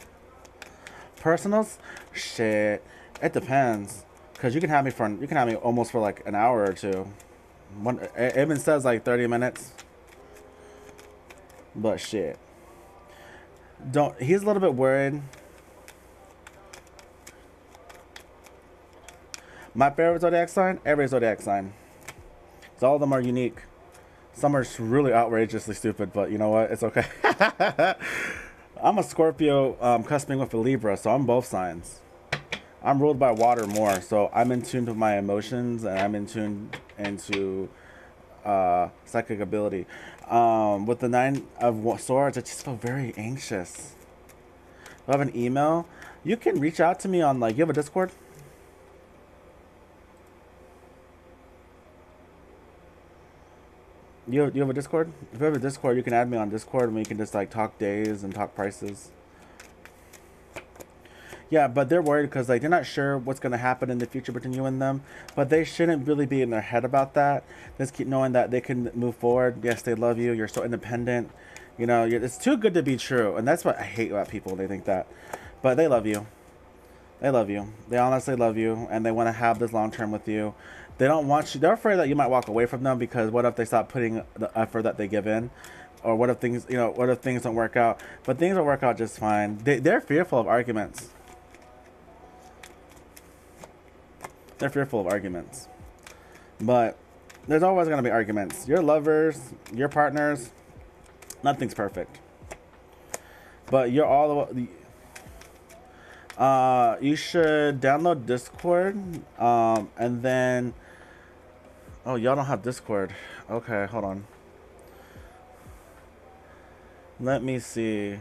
Personals? Shit. It depends. Because you can have me almost for like an hour or two. It even says like 30 minutes. But shit. He's a little bit worried. My favorite zodiac sign? Every zodiac sign. So all of them are unique. Some are really outrageously stupid, but you know what? It's okay. I'm a Scorpio cusping with a Libra, so I'm both signs. I'm ruled by water more, so I'm in tune with my emotions and I'm in tune into psychic ability. With the Nine of Swords, I just feel very anxious. I have an email. You can reach out to me on, like, you have a Discord? You have a Discord? If you have a Discord, you can add me on Discord and we can just like talk days and talk prices. Yeah, but they're worried because like they're not sure what's gonna happen in the future between you and them. But they shouldn't really be in their head about that. Just keep knowing that they can move forward. Yes, they love you. You're so independent. You know, it's too good to be true, and that's what I hate about people. They think that, but they love you. They love you. They honestly love you, and they want to have this long term with you. They don't want you. They're afraid that you might walk away from them because what if they stop putting the effort that they give in, or what if things, what if things don't work out? But things will work out just fine. They're fearful of arguments. They're fearful of arguments. But there's always gonna be arguments. Your lovers, your partners, nothing's perfect. But you're all the you should download Discord, and then oh, y'all don't have Discord. Okay, hold on. Let me see.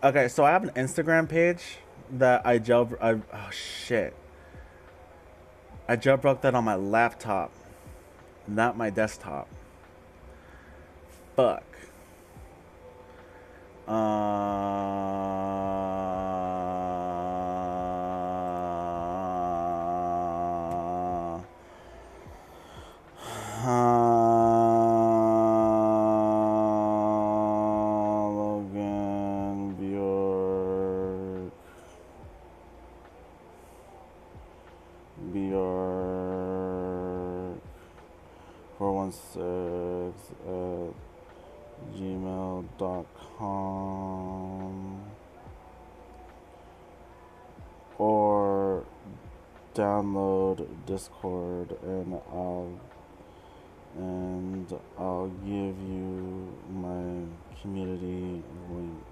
Okay, so I have an Instagram page that oh shit. I jailbroke that on my laptop, not my desktop. Fuck. Logan, Bjork, 416 at gmail.com, or download Discord and I'll give you my community link.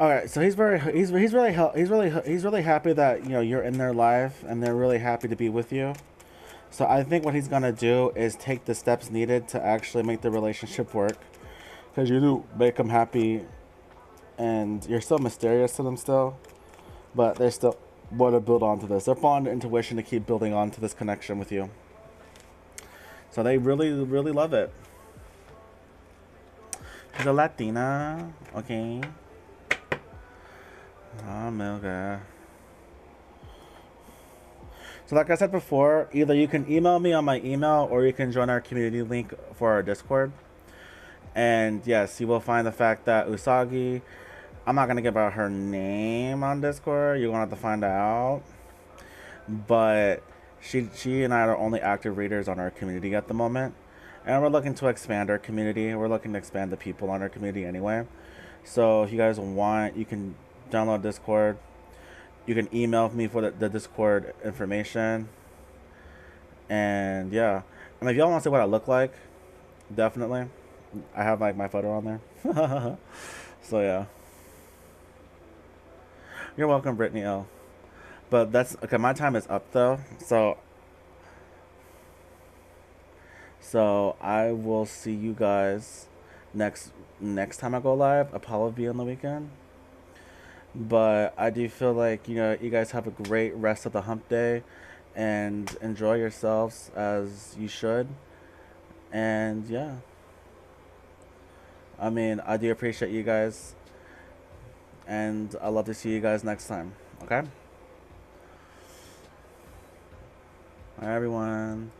All right, so he's really happy that you're in their life and they're really happy to be with you. So I think what he's gonna do is take the steps needed to actually make the relationship work, because you do make them happy, and you're still mysterious to them still, but they still want to build onto this. They're following their intuition to keep building onto this connection with you. So they really, really love it. She's a Latina, okay. Oh, Milga. So like I said before, either you can email me on my email or you can join our community link for our Discord. And yes, you will find the fact that Usagi, I'm not going to give out her name on Discord. You're going to have to find out. But she and I are only active readers on our community at the moment. And we're looking to expand our community. We're looking to expand the people on our community anyway. So if you guys want, you can download Discord. You can email me for the Discord information. And yeah. And if y'all want to see what I look like, definitely. I have like my photo on there. So yeah. You're welcome, Brittany L. But that's okay, my time is up though. So I will see you guys next time I go live. I'll probably be on the weekend. But I do feel like, you guys have a great rest of the hump day and enjoy yourselves as you should. And yeah, I mean, I do appreciate you guys, and I love to see you guys next time. Okay? All right, everyone.